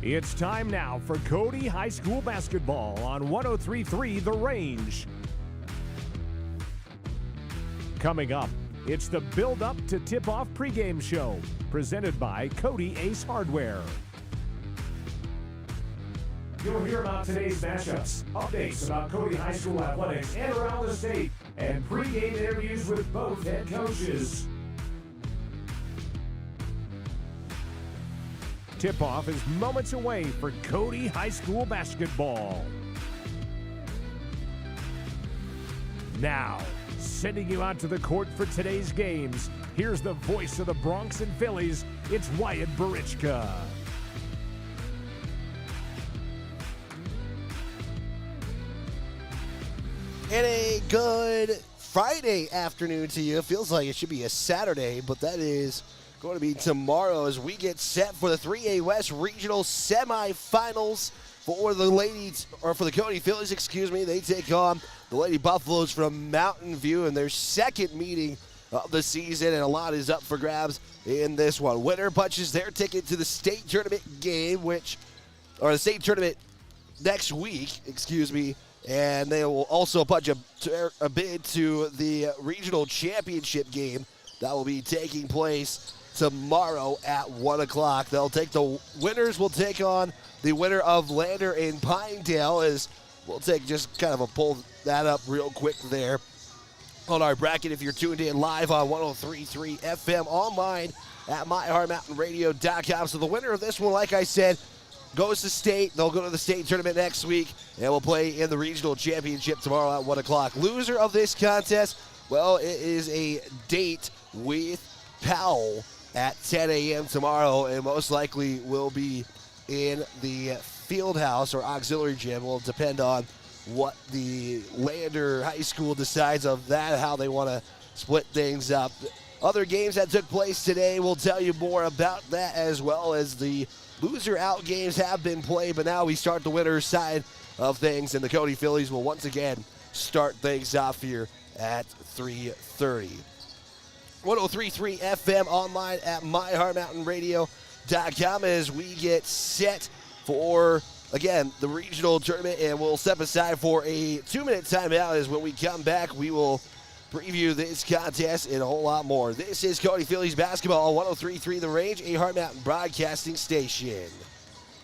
It's time now for Cody High School Basketball on 103.3 The Range. Coming up, it's the build-up to Tip-off Pregame Show, presented by Cody Ace Hardware. You'll hear about today's matchups, updates about Cody High School athletics and around the state, and pregame interviews with both head coaches. Tip-off is moments away for Cody High School Basketball. Now, sending you out to the court for today's games, here's the voice of the Bronx and Phillies, it's Wyatt Barichka. And a good Friday afternoon to you. It feels like it should be a Saturday, but that is going to be tomorrow as we get set for the 3A West Regional Semifinals for the ladies, or for the Cody Fillies, excuse me. They take on the Lady Buffaloes from Mountain View in their second meeting of the season, and a lot is up for grabs in this one. Winner punches their ticket to the state tournament game, or the state tournament next week, excuse me, and they will also punch a bid to the regional championship game that will be taking place tomorrow at 1 o'clock. The winners will take on the winner of Lander and Pinedale, as we'll take just kind of a pull that up real quick there on our bracket. If you're tuned in live on 103.3 FM, online at myheartmountainradio.com. So the winner of this one, like I said, goes to state. They'll go to the state tournament next week, and we'll play in the regional championship tomorrow at 1 o'clock. Loser of this contest, well, it is a date with Powell at 10 a.m. tomorrow, and most likely will be in the field house or auxiliary gym. Will depend on what the Lander High School decides of that, how they want to split things up. Other games that took place today, we'll tell you more about that, as well as the loser out games have been played, but now we start the winner's side of things, and the Cody Fillies will once again start things off here at 3:30. 103.3 FM, online at myheartmountainradio.com as we get set for, again, the regional tournament, and we'll step aside for a 2-minute timeout. As when we come back, we will preview this contest and a whole lot more. This is Cody Fillies basketball on 103.3 The Range, a Heart Mountain broadcasting station.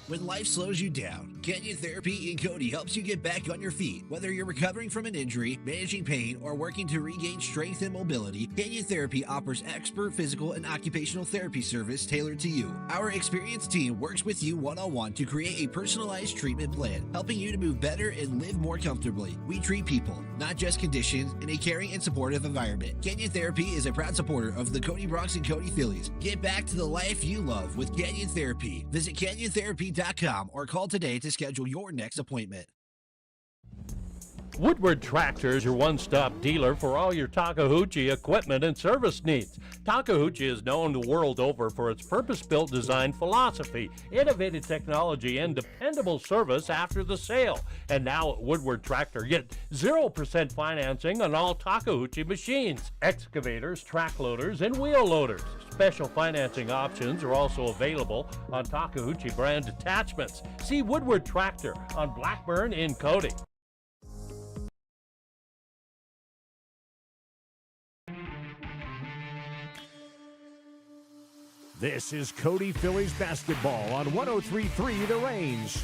When life slows you down, Canyon Therapy in Cody helps you get back on your feet. Whether you're recovering from an injury, managing pain, or working to regain strength and mobility, Canyon Therapy offers expert physical and occupational therapy service tailored to you. Our experienced team works with you one-on-one to create a personalized treatment plan, helping you to move better and live more comfortably. We treat people, not just conditions, in a caring and supportive environment. Canyon Therapy is a proud supporter of the Cody Bronx and Cody Fillies. Get back to the life you love with Canyon Therapy. Visit CanyonTherapy.com or call today to schedule your next appointment. Woodward Tractor is your one-stop dealer for all your Takahouchi equipment and service needs. Takahouchi is known the world over for its purpose-built design philosophy, innovative technology, and dependable service after the sale. And now at Woodward Tractor, get 0% financing on all Takahouchi machines, excavators, track loaders, and wheel loaders. Special financing options are also available on Takahouchi brand attachments. See Woodward Tractor on Blackburn in Cody. This is Cody Fillies basketball on 103.3 The Range.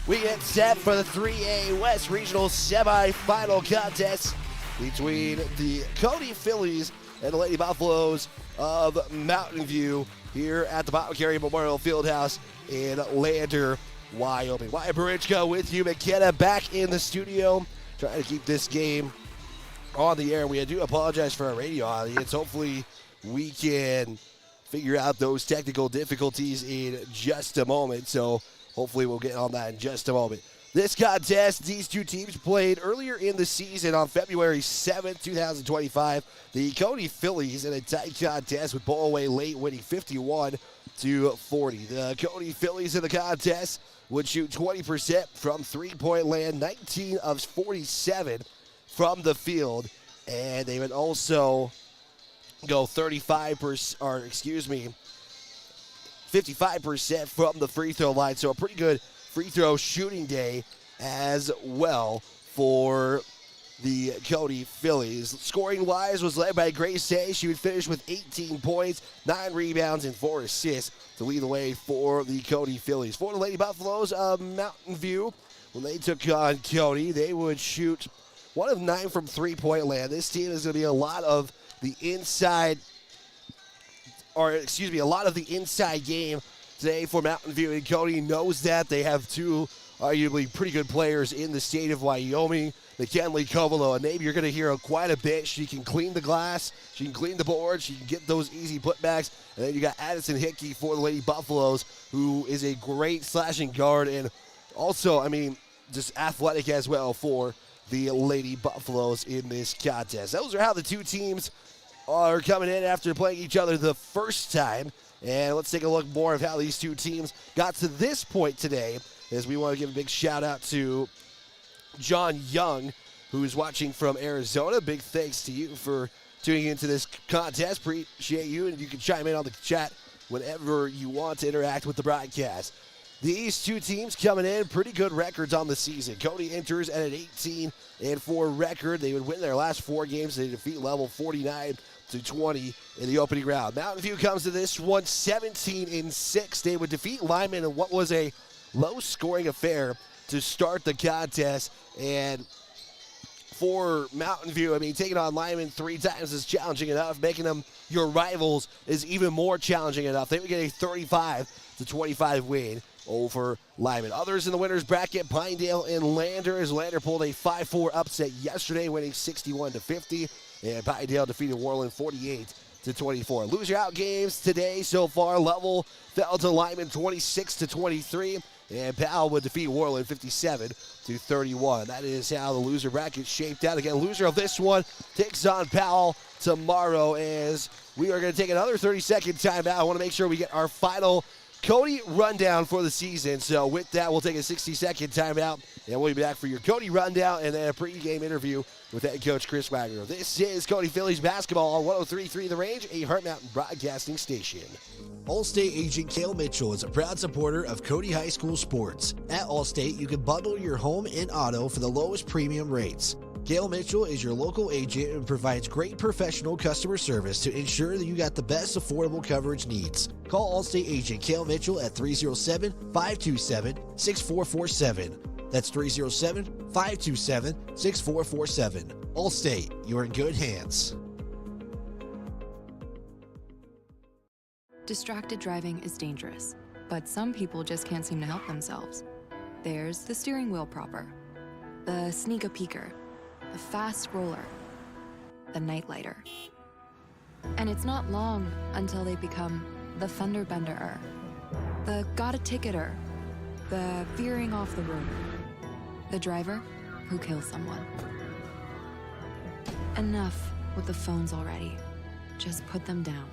We get set for the 3A West Regional Semifinal contest between the Cody Fillies and the Lady Buffaloes of Mountain View here at the Bob Carey Memorial Fieldhouse in Lander, Wyoming. Wyatt Barichka with you. McKenna back in the studio trying to keep this game on the air. We do apologize for our radio audience. Hopefully we can figure out those technical difficulties in just a moment. So hopefully we'll get on that in just a moment. This contest, these two teams played earlier in the season on February 7th, 2025. The Cody Fillies in a tight contest with Bowaway late winning 51-40. The Cody Fillies in the contest would shoot 20% from three-point land, 19 of 47 from the field, and they would also go 35%, 55% from the free throw line. So a pretty good free throw shooting day as well for the Cody Fillies. Scoring-wise was led by Grace Hay. She would finish with 18 points, 9 rebounds, and 4 assists to lead the way for the Cody Fillies. For the Lady Buffaloes of Mountain View, when they took on Cody, they would shoot 1 of 9 from three-point land. This team is going to be a lot of the inside game today for Mountain View, and Cody knows that. They have two arguably pretty good players in the state of Wyoming, McKinley Covelo, and maybe you're going to hear her quite a bit. She can clean the glass, she can clean the board, she can get those easy putbacks, and then you got Addison Hickey for the Lady Buffaloes, who is a great slashing guard, and also, just athletic as well for the Lady Buffaloes in this contest. Those are how the two teams are coming in after playing each other the first time, and let's take a look more of how these two teams got to this point today, as we want to give a big shout out to John Young, who's watching from Arizona. Big thanks to you for tuning into this contest. Appreciate you, and you can chime in on the chat whenever you want to interact with the broadcast. These two teams coming in, pretty good records on the season. Cody enters at an 18-4 record. They would win their last 4 games. They defeat Level 49-20 in the opening round. Mountain View comes to this one 17-6. They would defeat Lyman in what was a low-scoring affair to start the contest. And for Mountain View, taking on Lyman 3 times is challenging enough. Making them your rivals is even more challenging enough. They would get a 35-25 win over Lyman. Others in the winners bracket, Pinedale and Lander, as Lander pulled a 5-4 upset yesterday, winning 61-50, and Pinedale defeated Worland 48-24. Loser out games today so far. Level fell to Lyman 26-23, and Powell would defeat Worland 57-31. That is how the loser bracket shaped out. Again, loser of this one takes on Powell tomorrow, as we are going to take another 30-second timeout. I want to make sure we get our final Cody rundown for the season. So with that, we'll take a 60-second timeout, and we'll be back for your Cody rundown and then a pregame interview with head coach Chris Wagner. This is Cody Fillies basketball on 103.3 The Range, a Heart Mountain broadcasting station. Allstate agent Cale Mitchell is a proud supporter of Cody High School sports. At Allstate, you can bundle your home and auto for the lowest premium rates. Cale Mitchell is your local agent and provides great professional customer service to ensure that you got the best affordable coverage needs. Call Allstate agent Cale Mitchell at 307-527-6447. That's 307-527-6447. Allstate, you're in good hands. Distracted driving is dangerous, but some people just can't seem to help themselves. There's the steering wheel propper, the sneak-a-peeker, the fast scroller, the nightlighter. And it's not long until they become the fender bender-er, the got-a-ticketer, the veering off the road, the driver who kills someone. Enough with the phones already. Just put them down.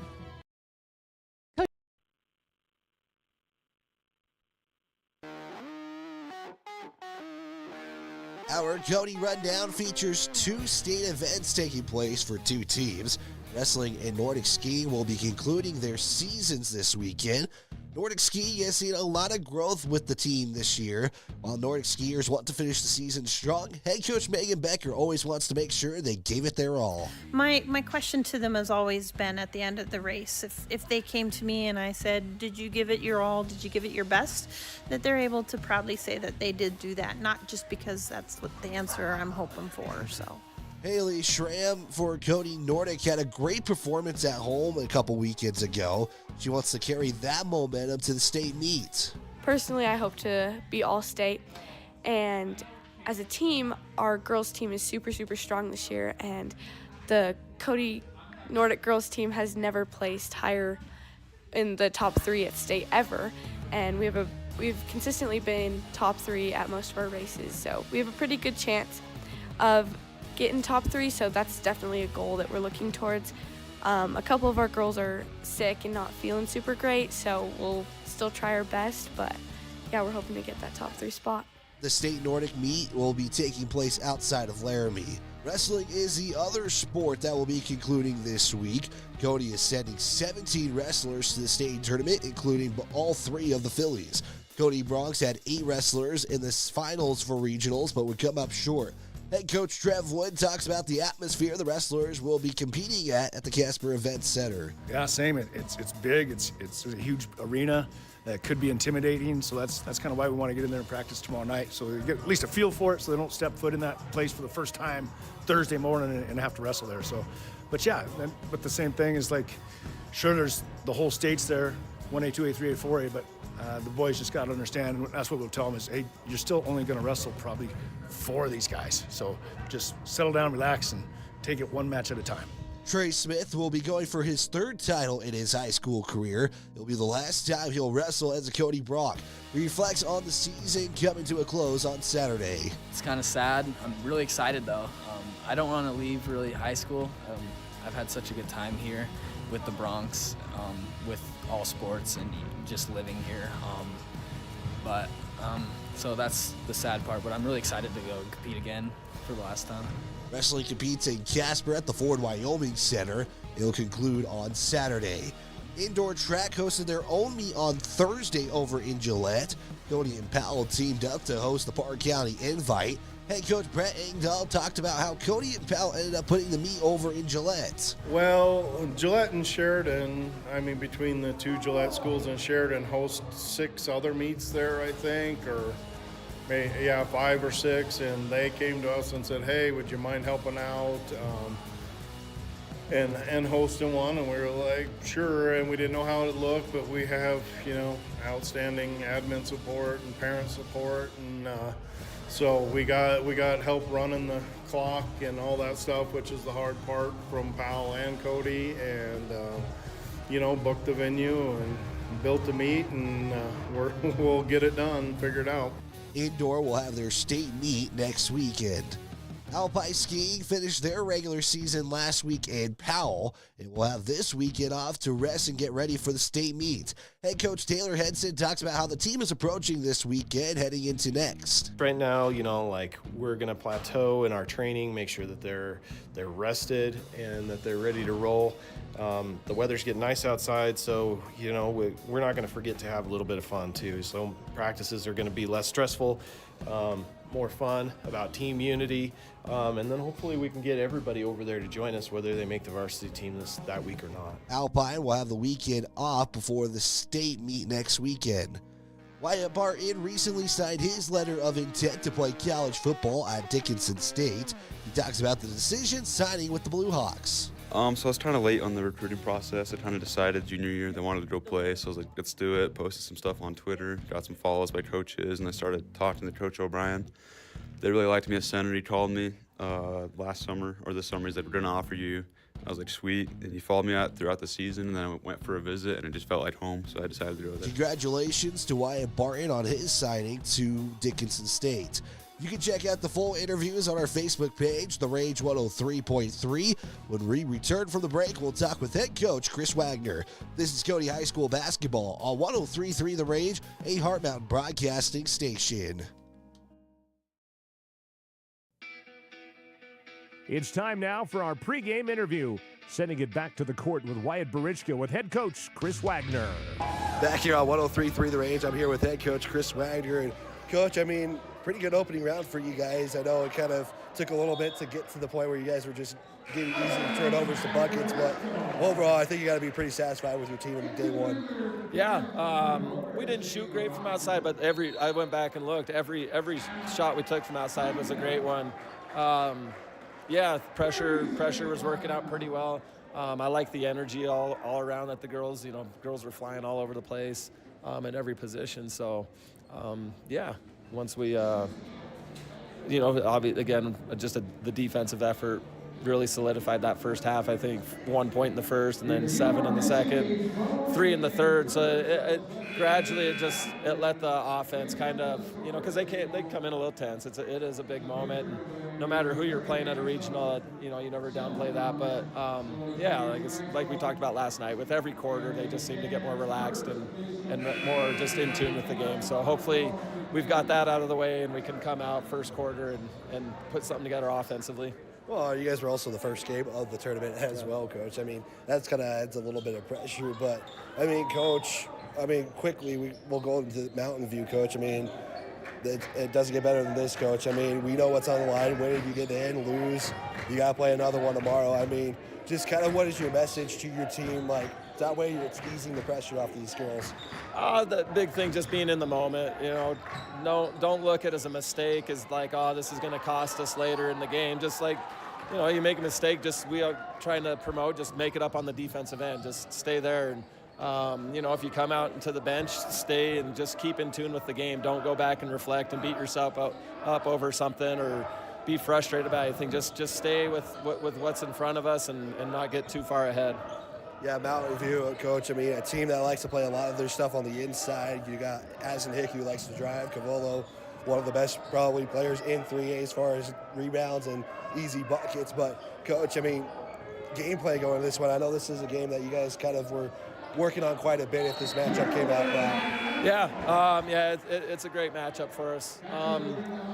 Our Cody Rundown features 2 state events taking place for 2 teams. Wrestling and Nordic skiing will be concluding their seasons this weekend. Nordic skiing has seen a lot of growth with the team this year. While Nordic skiers want to finish the season strong, head coach Megan Becker always wants to make sure they gave it their all. My question to them has always been at the end of the race, if they came to me and I said, did you give it your all, did you give it your best, that they're able to proudly say that they did do that, not just because that's what the answer I'm hoping for. So Haley Schramm for Cody Nordic had a great performance at home a couple weekends ago. She wants to carry that momentum to the state meet. Personally, I hope to be all-state, and as a team, our girls team is super, super strong this year, and the Cody Nordic girls team has never placed higher in the top 3 at state ever, and we've consistently been top 3 at most of our races, so we have a pretty good chance of getting top 3, so that's definitely a goal that we're looking towards. A couple of our girls are sick and not feeling super great, so we'll still try our best, but yeah, we're hoping to get that top 3 spot. The state Nordic meet will be taking place outside of Laramie. Wrestling is the other sport that will be concluding this week. Cody is sending 17 wrestlers to the state tournament, including all 3 of the Fillies. Cody Bronx had 8 wrestlers in the finals for regionals, but would come up short. Head coach Trev Wood talks about the atmosphere the wrestlers will be competing at the Casper Events Center. Yeah, same. It's big. It's a huge arena that could be intimidating. So that's kind of why we want to get in there and practice tomorrow night, so they get at least a feel for it, so they don't step foot in that place for the first time Thursday morning and have to wrestle there. So, but yeah, but the same thing is like, sure, there's the whole state's there, 1A, 2A, 3A, 4A, but the boys just got to understand, and that's what we'll tell them is, hey, you're still only going to wrestle probably 4 of these guys. So just settle down, relax, and take it one match at a time. Trey Smith will be going for his 3rd title in his high school career. It'll be the last time he'll wrestle as a Cody Bronx. He reflects on the season coming to a close on Saturday. It's kind of sad. I'm really excited though. I don't want to leave really high school. I've had such a good time here with the Bronx, with all sports and just living here. So that's the sad part, but I'm really excited to go compete again for the last time. Wrestling competes in Casper at the Ford Wyoming Center. It'll conclude on Saturday. Indoor track hosted their own meet on Thursday over in Gillette. Cody and Powell teamed up to host the Park County Invite. Head coach Brett Engdahl talked about how Cody and Powell ended up putting the meet over in Gillette. Well, Gillette and Sheridan, between the 2 Gillette schools and Sheridan, host 6 other meets there, I think, or 5 or 6, and they came to us and said, hey, would you mind helping out and hosting one? And we were like, sure, and we didn't know how it looked, but we have, outstanding admin support and parent support, and so we got help running the clock and all that stuff, which is the hard part, from Powell and Cody, and booked the venue and built the meet, and we'll get it done, figured out. Indoor will have their state meet next weekend. Alpine skiing finished their regular season last week in Powell and will have this weekend off to rest and get ready for the state meet. Head coach Taylor Henson talks about how the team is approaching this weekend heading into next. Right now, we're going to plateau in our training, make sure that they're rested and that they're ready to roll. The weather's getting nice outside, so, we're not going to forget to have a little bit of fun too. So practices are going to be less stressful, more fun, about team unity, and then hopefully we can get everybody over there to join us, whether they make the varsity team that week or not. Alpine will have the weekend off before the state meet next weekend. Wyatt Barton recently signed his letter of intent to play college football at Dickinson State. He talks about the decision signing with the Blue Hawks. So I was kind of late on the recruiting process. I kind of decided junior year they wanted to go play, so I was like, let's do it. Posted some stuff on Twitter, got some follows by coaches, and I started talking to Coach O'Brien. They really liked me as center. He called me last summer, or this summer. He said, we're going to offer you. I was like, sweet. And he followed me out throughout the season, and then I went for a visit, and it just felt like home, so I decided to go there. Congratulations to Wyatt Barton on his signing to Dickinson State. You can check out the full interviews on our Facebook page, The Rage 103.3. When we return from the break, we'll talk with head coach Chris Wagner. This is Cody High School Basketball on 103.3 The Rage, a Heart Mountain broadcasting station. It's time now for our pregame interview. Sending it back to the court with Wyatt Barichka with head coach Chris Wagner. Back here on 103.3 The Range, I'm here with head coach Chris Wagner. And Coach, pretty good opening round for you guys. I know it kind of took a little bit to get to the point where you guys were just getting easy turnovers to buckets, but overall, I think you got to be pretty satisfied with your team in day one. Yeah, we didn't shoot great from outside, but I went back and looked. Every shot we took from outside was a great one. Pressure was working out pretty well. I like the energy all around that the girls, girls were flying all over the place at every position. So, once we, again, the defensive effort really solidified that first half. I think 1 point in the first and then 7 in the second, 3 in the third. So it gradually it let the offense kind of, because they come in a little tense. It is a big moment. And no matter who you're playing at a regional, you never downplay that. But it's like we talked about last night. With every quarter, they just seem to get more relaxed and more just in tune with the game. So hopefully we've got that out of the way and we can come out first quarter and put something together offensively. Well, you guys were also the first game of the tournament as well, Coach. I mean, that's kind of adds a little bit of pressure. But, I mean, Coach, quickly we'll go into Mountain View, Coach. I mean, it doesn't get better than this, Coach. I mean, we know what's on the line. Win, you get in, lose. You got to play another one tomorrow. I mean, just kind of what is your message to your team? Like, that way it's easing the pressure off these girls. The big thing, just being in the moment. Don't look at it as a mistake, as like, this is going to cost us later in the game. Just like, you make a mistake, we are trying to promote, just make it up on the defensive end. Just stay there. And, if you come out into the bench, stay and just keep in tune with the game. Don't go back and reflect and beat yourself up over something or be frustrated about anything. Just stay with what's in front of us and not get too far ahead. Yeah, Mountain View, Coach. I mean, a team that likes to play a lot of their stuff on the inside. You got Addison Hick, who likes to drive. CWyo, one of the best probably players in 3A as far as rebounds and easy buckets. But, Coach, I mean, gameplay going to this one. I know this is a game that you guys kind of were working on quite a bit if this matchup came out well. It's a great matchup for us.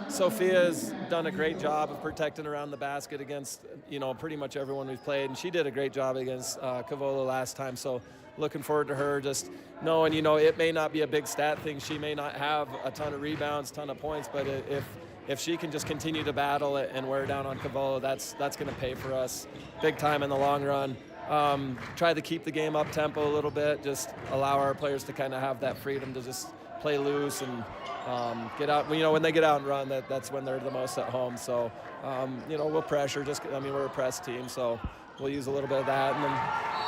Sophia's done a great job of protecting around the basket against, pretty much everyone we've played, and she did a great job against CWyo last time. So looking forward to her, just knowing, it may not be a big stat thing. She may not have a ton of rebounds, ton of points, but if she can just continue to battle it and wear down on CWyo, that's going to pay for us big time in the long run. Try to keep the game up tempo a little bit, just allow our players to kind of have that freedom to just play loose and get out. When they get out and run, that's when they're the most at home. So, we'll pressure. We're a press team, so we'll use a little bit of that.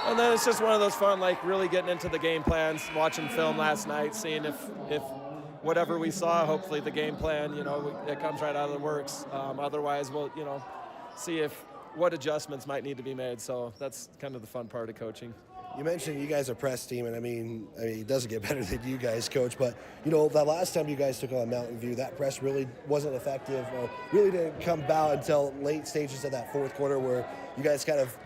And then it's just one of those fun, like really getting into the game plans, watching film last night, seeing if whatever we saw, hopefully the game plan, it comes right out of the works. Otherwise, we'll, see what adjustments might need to be made. So that's kind of the fun part of coaching. You mentioned you guys are a press team, and I mean, it doesn't get better than you guys, Coach. But, that last time you guys took on Mountain View, that press really wasn't effective or really didn't come about until late stages of that fourth quarter where you guys kind of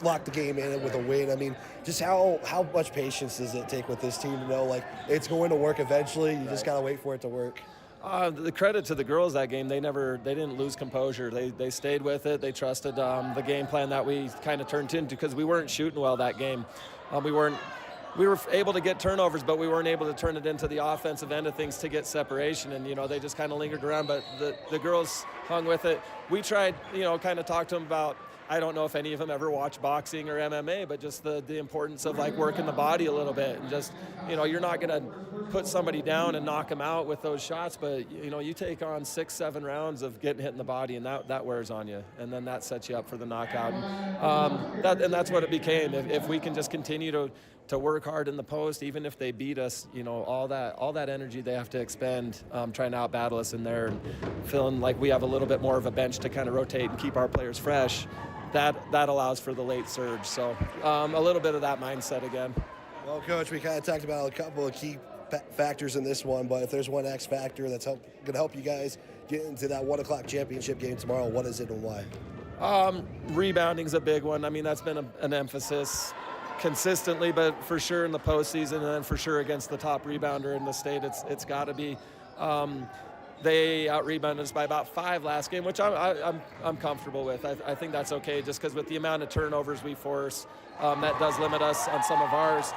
locked the game in with a win. I mean, just how much patience does it take with this team to know, like, it's going to work eventually? You just got to wait for it to work. The credit to the girls that game, they didn't lose composure. They stayed with it. They trusted the game plan that we kind of turned into, because we weren't shooting well that game. We were able to get turnovers, but we weren't able to turn it into the offensive end of things to get separation. And, they just kind of lingered around, but the girls hung with it. We tried, kind of talk to them about, I don't know if any of them ever watch boxing or MMA, but just the importance of like working the body a little bit and just, you're not going to put somebody down and knock them out with those shots, but you take on 6-7 rounds of getting hit in the body, and that wears on you, and then that sets you up for the knockout. And that's what it became. If we can just continue to work hard in the post, even if they beat us, all that energy they have to expend trying to out-battle us in there, and feeling like we have a little bit more of a bench to kind of rotate and keep our players fresh. That allows for the late surge. So a little bit of that mindset again. Well, Coach, we kind of talked about a couple of key factors in this one, but if there's one X factor that's going to help you guys get into that 1 o'clock championship game tomorrow, what is it and why? Rebounding's a big one. I mean, that's been an emphasis consistently, but for sure in the postseason, and then for sure against the top rebounder in the state, it's got to be. They out-rebounded us by about 5 last game, which I'm comfortable with. I think that's okay, just because with the amount of turnovers we force, that does limit us on some of ours.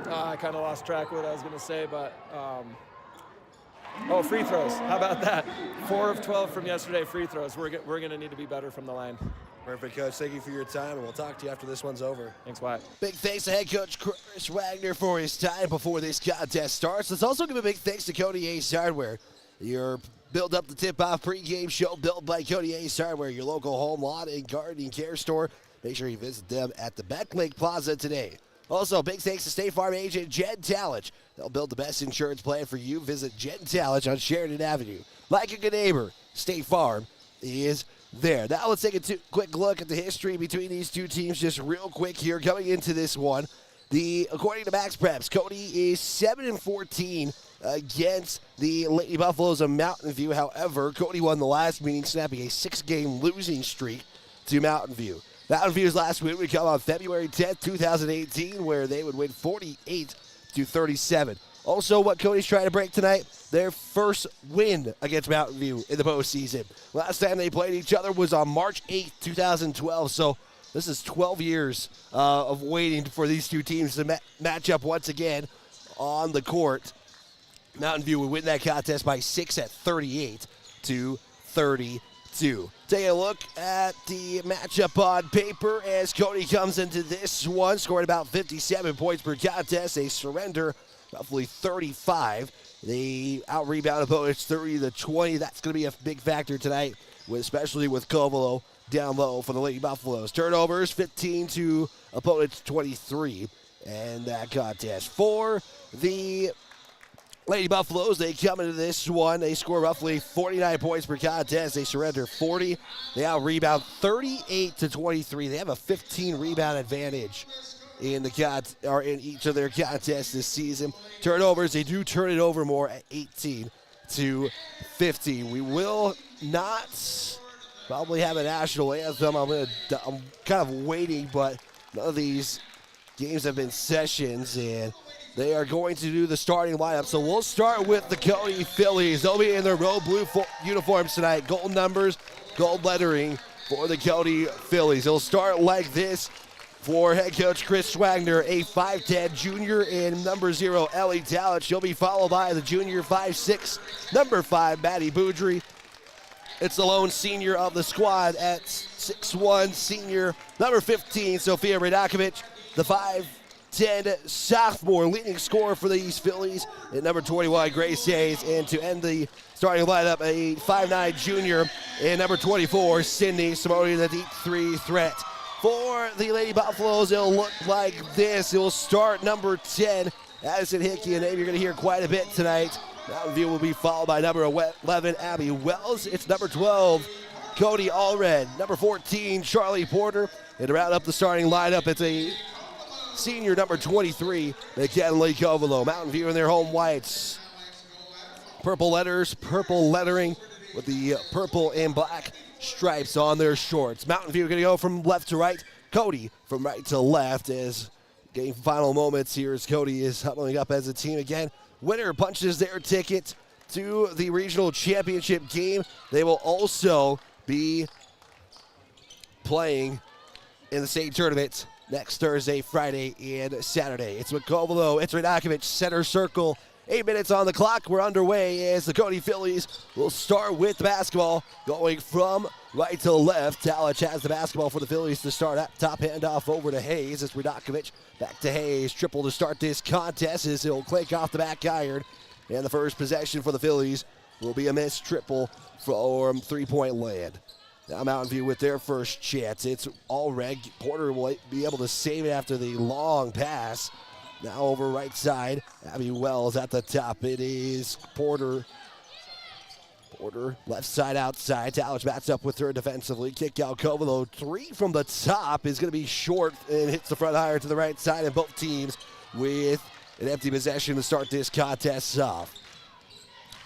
I kind of lost track of what I was going to say, but free throws. How about that? 4 of 12 from yesterday, free throws. We're going to need to be better from the line. Perfect, Coach. Thank you for your time, and we'll talk to you after this one's over. Thanks, Wyatt. Big thanks to head coach Chris Wagner for his time before this contest starts. Let's also give a big thanks to Cody Ace Hardware. Your build up the tip-off pregame show built by Cody Ace Hardware, your local home lawn and gardening care store. Make sure you visit them at the Becklake Plaza today. Also, big thanks to State Farm agent Jen Talich. They'll build the best insurance plan for you. Visit Jen Talich on Sheridan Avenue. Like a good neighbor, State Farm is there. Now let's take a quick look at the history between these two teams just real quick here coming into this one. According to Max Preps, Cody is 7-14 against the Lady Buffaloes of Mountain View. However, Cody won the last meeting, snapping a 6-game losing streak to Mountain View. Mountain View's last win would come on February 10th, 2018, where they would win 48-37. Also, what Cody's trying to break tonight, their first win against Mountain View in the postseason. Last time they played each other was on March 8th, 2012. So this is 12 years of waiting for these two teams to match up once again on the court. Mountain View would win that contest by 6 at 38-32. Take a look at the matchup on paper as Cody comes into this one, scoring about 57 points per contest. They surrender roughly 35. They out-rebound opponents 30-20. That's going to be a big factor tonight, especially with Covelo down low for the Lady Buffaloes. Turnovers 15 to opponents 23. And that contest for the Lady Buffaloes, they come into this one. They score roughly 49 points per contest. They surrender 40. They out-rebound 38-23. They have a 15 rebound advantage in each of their contests this season. Turnovers, they do turn it over more at 18-15. We will not probably have a national anthem. I'm kind of waiting, but none of these games have been sessions, and they are going to do the starting lineup. So we'll start with the Cody Fillies. They'll be in their road blue uniforms tonight. Gold numbers, gold lettering for the Cody Fillies. They'll start like this for head coach Chris Swagner, a 5'10 junior in number 0, Ellie Talent. She'll be followed by the junior 5'6, number 5, Maddie Boudry. It's the lone senior of the squad at 6'1", senior, number 15, Sofia Radakovic. The 5'10 sophomore leading scorer for these Phillies at number 21, Grace Hayes. And to end the starting lineup, a 5'9 junior and number 24, Sydney Simone, the deep three threat. For the Lady Buffaloes, it'll look like this. It will start number 10, Addison Hickey, a name you're going to hear quite a bit tonight. Mountain View will be followed by number 11, Abby Wells. It's number 12, Cody Allred. Number 14, Charlie Porter. And to round up the starting lineup, it's a senior number 23, McKinley Covelo. Mountain View in their home whites. Purple letters, purple lettering with the purple and black stripes on their shorts. Mountain View going to go from left to right. Cody from right to left as game final moments here as Cody is huddling up as a team again. Winner punches their ticket to the regional championship game. They will also be playing in the state tournament next Thursday, Friday, and Saturday. It's Covelo, it's Radakovic, center circle. 8 minutes on the clock. We're underway as the Cody Fillies will start with the basketball going from right to left. Talich has the basketball for the Fillies to start at top, handoff over to Hayes. It's Radakovic back to Hayes. Triple to start this contest as he'll clank off the back iron. And the first possession for the Fillies will be a missed triple from three-point land. Now Mountain View with their first chance. It's Allred. Porter will be able to save it after the long pass. Now over right side, Abby Wells at the top. It is Porter. Porter, left side outside. Talich backs up with her defensively. Kick out Covelo. Three from the top is going to be short and hits the front iron to the right side. And both teams with an empty possession to start this contest off.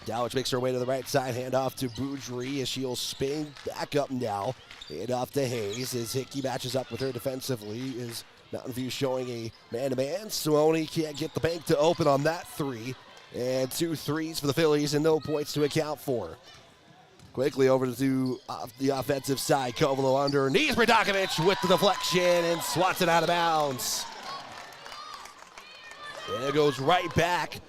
Talich makes her way to the right side. Hand off to Boudry as she'll spin back up now. Hand off to Hayes as Hickey matches up with her defensively. Is Mountain View showing a man-to-man. Simone can't get the bank to open on that three. And 2 threes for the Phillies and no points to account for. Quickly over to the offensive side. Covelo underneath. Radakovic with the deflection and swats it out of bounds. And it goes right back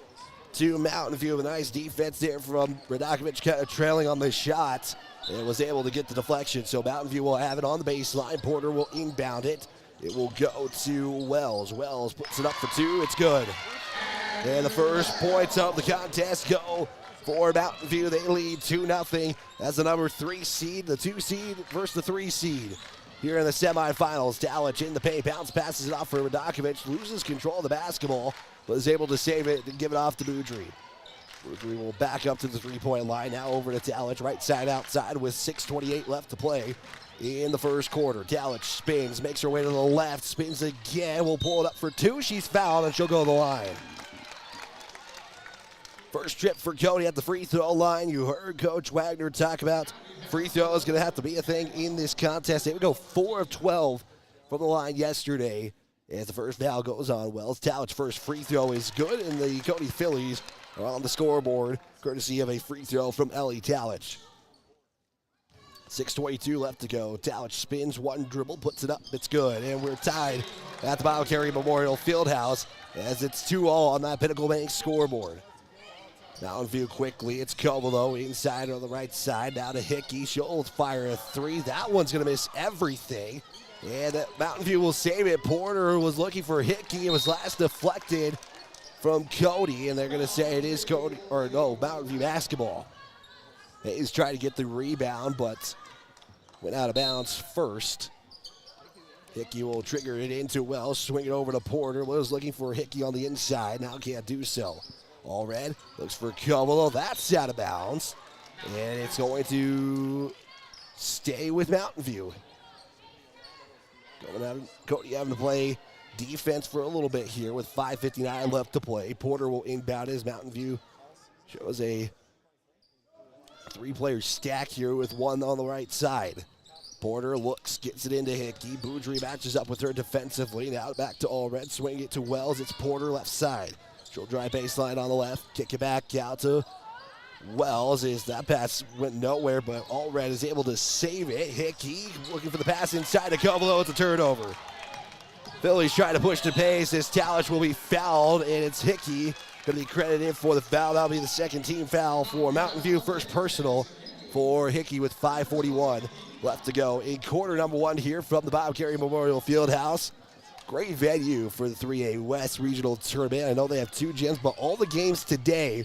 to Mountain View. A nice defense there from Radakovic, kind of trailing on the shot. And was able to get the deflection. So Mountain View will have it on the baseline. Porter will inbound it. It will go to Wells. Wells puts it up for 2. It's good. And the first points of the contest go for Mountain View. They lead 2-0 as the number 3 seed, the 2 seed versus the 3 seed. Here in the semifinals, Talich in the paint, bounce passes it off for Radakovic, loses control of the basketball, but is able to save it and give it off to Boudry. Boudry will back up to the three-point line, now over to Talich, right side outside with 6:28 left to play in the first quarter. Talich spins, makes her way to the left, spins again, will pull it up for 2. She's fouled and she'll go to the line. First trip for Cody at the free throw line. You heard Coach Wagner talk about free throw is going to have to be a thing in this contest. They would go 4 of 12 from the line yesterday as the first foul goes on Wells. Talich's first free throw is good, and the Cody Fillies are on the scoreboard courtesy of a free throw from Ellie Talich. 6:22 left to go. Talich spins, one dribble, puts it up, it's good. And we're tied at the Biocarry Memorial Fieldhouse as it's 2-all on that Pinnacle Bank scoreboard. Mountain View quickly, it's Covelo inside on the right side, now to Hickey. She'll fire a three. That one's gonna miss everything. And Mountain View will save it. Porter was looking for Hickey. It was last deflected from Cody, and they're gonna say it is Cody, or no, Mountain View basketball. Hayes tried to get the rebound, but went out of bounds first. Hickey will trigger it into Wells, swing it over to Porter. Was looking for Hickey on the inside, now can't do so. All red, looks for Covelo, that's out of bounds. And it's going to stay with Mountain View. Cody having to play defense for a little bit here with 5:59 left to play. Porter will inbound as Mountain View shows a three-player stack here with one on the right side. Porter looks, gets it into Hickey. Boudry matches up with her defensively. Now back to All Red, swing it to Wells. It's Porter left side. She'll drive baseline on the left, kick it back out to Wells. As that pass went nowhere, but All Red is able to save it. Hickey looking for the pass inside to Covelo. It's a turnover. Phillies trying to push the pace as Talich will be fouled, and it's Hickey going to be credited for the foul. That'll be the second team foul for Mountain View. First personal for Hickey with 5:41 left to go in quarter number one here from the Biocarry Memorial Fieldhouse. Great venue for the 3A West Regional Tournament. I know they have two gyms, but all the games today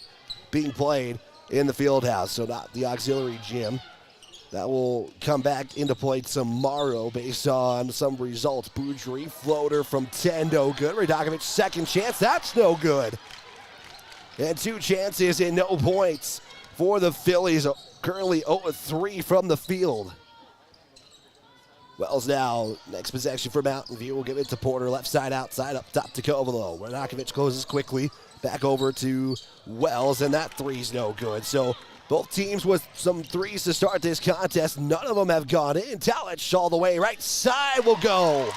being played in the Fieldhouse, so not the auxiliary gym. That will come back into play tomorrow based on some results. Boudry, floater from 10, no good. Radakovic, second chance, that's no good. And two chances and no points for the Phillies, currently 0-3 from the field. Wells now, next possession for Mountain View. We'll give it to Porter, left side outside, up top to Covelo. Radakovic closes quickly, back over to Wells, and that three's no good. So both teams with some threes to start this contest. None of them have gone in. Talich all the way right side will go.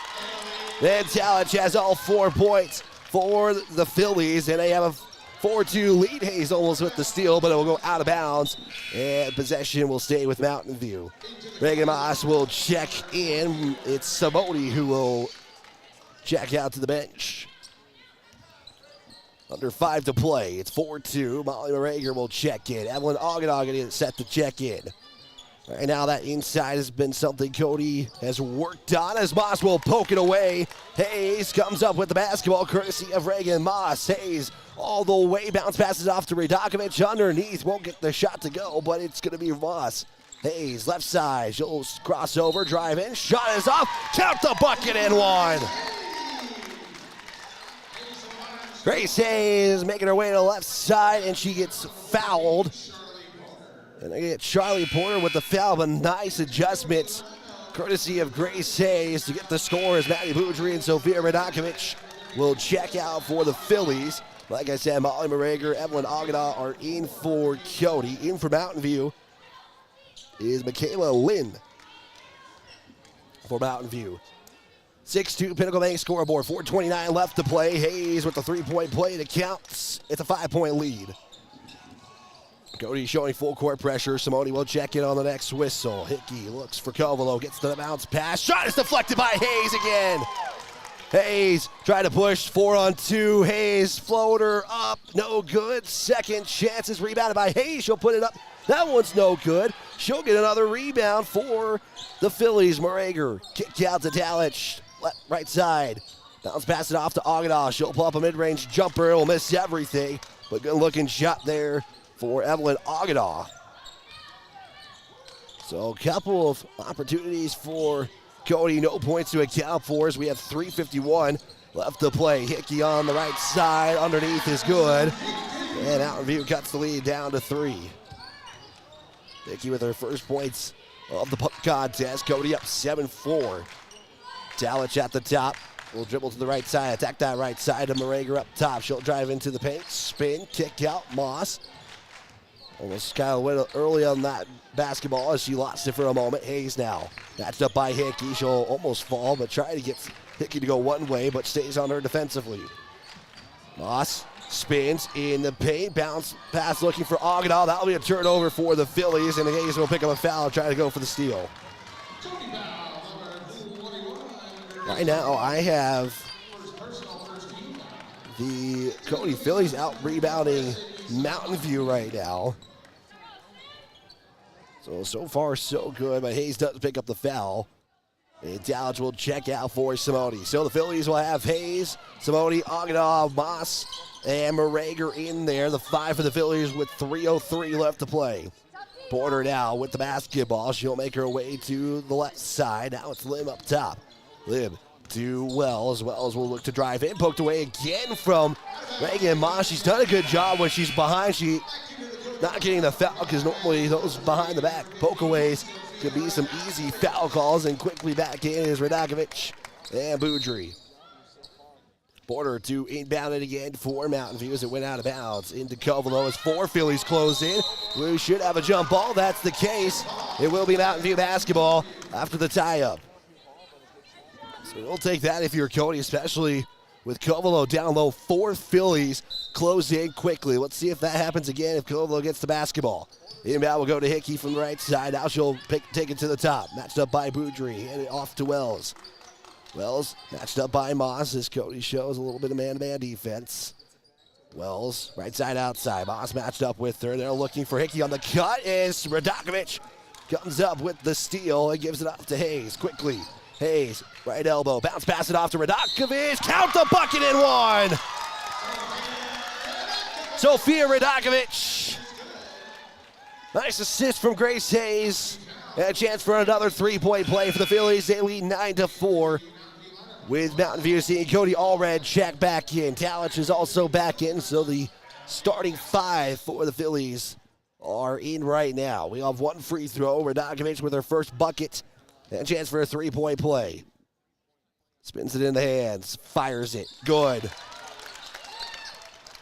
Then Talich has all 4 points for the Phillies, and they have a 4-2 lead. Hayes almost with the steal, but it will go out of bounds, and possession will stay with Mountain View. Reagan Moss will check in. It's Simone who will check out to the bench. Under 5 to play. It's 4-2. Molly Morager will check in. Evelyn Oganagan is set to check in. Right now that inside has been something Cody has worked on as Moss will poke it away. Hayes comes up with the basketball courtesy of Reagan Moss. Hayes all the way, bounce passes off to Radakovic underneath. Won't get the shot to go, but it's going to be Moss. Hayes left side, she'll cross over, drive in, shot is off, count the bucket and one. Grace Hayes making her way to the left side, and she gets fouled. And they get Charlie Porter with the foul, but nice adjustments courtesy of Grace Hayes to get the score as Maddie Boudry and Sofia Radakovic will check out for the Phillies. Like I said, Molly Morager, Evelyn Agada are in for Cody. In for Mountain View is Michaela Lynn for Mountain View. 6-2 Pinnacle Bank scoreboard, 4:29 left to play. Hayes with the three-point play that counts. It's a 5-point lead. Cody showing full court pressure. Simone will check in on the next whistle. Hickey looks for Covelo, gets to the bounce pass. Shot is deflected by Hayes again. Hayes trying to push 4-on-2. Hayes floater up, no good. Second chance is rebounded by Hayes. She'll put it up. That one's no good. She'll get another rebound for the Phillies. Morager kicked out to Talich, right side. Bounce pass it off to Agada. She'll pull up a mid-range jumper. Will miss everything, but good-looking shot there for Evelyn Agada. So a couple of opportunities for Cody, no points to account for as we have 3:51 left to play. Hickey on the right side, underneath is good. And Mountain View cuts the lead down to 3. Hickey with her first points of the contest. Cody up 7-4. Talich at the top. Will dribble to the right side, attack that right side to Morager up top. She'll drive into the paint, spin, kick out, Moss. Almost kind of went early on that basketball as she lost it for a moment. Hayes now matched up by Hickey. She'll almost fall, but try to get Hickey to go one way, but stays on her defensively. Moss spins in the paint. Bounce pass looking for Ogdenal. That'll be a turnover for the Phillies, and the Hayes will pick up a foul, trying to go for the steal. Right now, I have the Cody Fillies out rebounding Mountain View right now. So far, so good, but Hayes does pick up the foul. And Dallas will check out for Simone. So the Phillies will have Hayes, Simone, Ogdenal, Moss, and Morager in there. The 5 for the Phillies with 3:03 left to play. Porter now with the basketball. She'll make her way to the left side. Now it's Lim up top. Lim to Wells. Wells will look to drive in. Poked away again from Reagan Moss. She's done a good job when she's behind. She not getting the foul because normally those behind the back pokeaways could be some easy foul calls, and quickly back in is Radakovic and Boudry. Porter to inbound it again for Mountain View as it went out of bounds into Covelo as 4 Phillies close in. We should have a jump ball. That's the case. It will be Mountain View basketball after the tie-up. So we'll take that if you're Cody, especially with Covelo down low. 4 Phillies close in quickly. Let's see if that happens again if Covelo gets the basketball. Inbound will go to Hickey from the right side. Now she'll take it to the top. Matched up by Boudry. And it off to Wells. Wells matched up by Moss as Cody shows a little bit of man-to-man defense. Wells, right side outside. Moss matched up with her. They're looking for Hickey on the cut. Is Radakovic comes up with the steal and gives it off to Hayes quickly. Hayes, right elbow. Bounce pass it off to Radakovic. Count the bucket in 1. Sophia Radakovic. Nice assist from Grace Hayes. And a chance for another 3-point play for the Phillies. They lead 9-4 with Mountain View seeing Cody Allred check back in. Talich is also back in, so the starting 5 for the Phillies are in right now. We have 1 free throw. Radakovic with her first bucket. And a chance for a 3-point play. Spins it in the hands. Fires it. Good.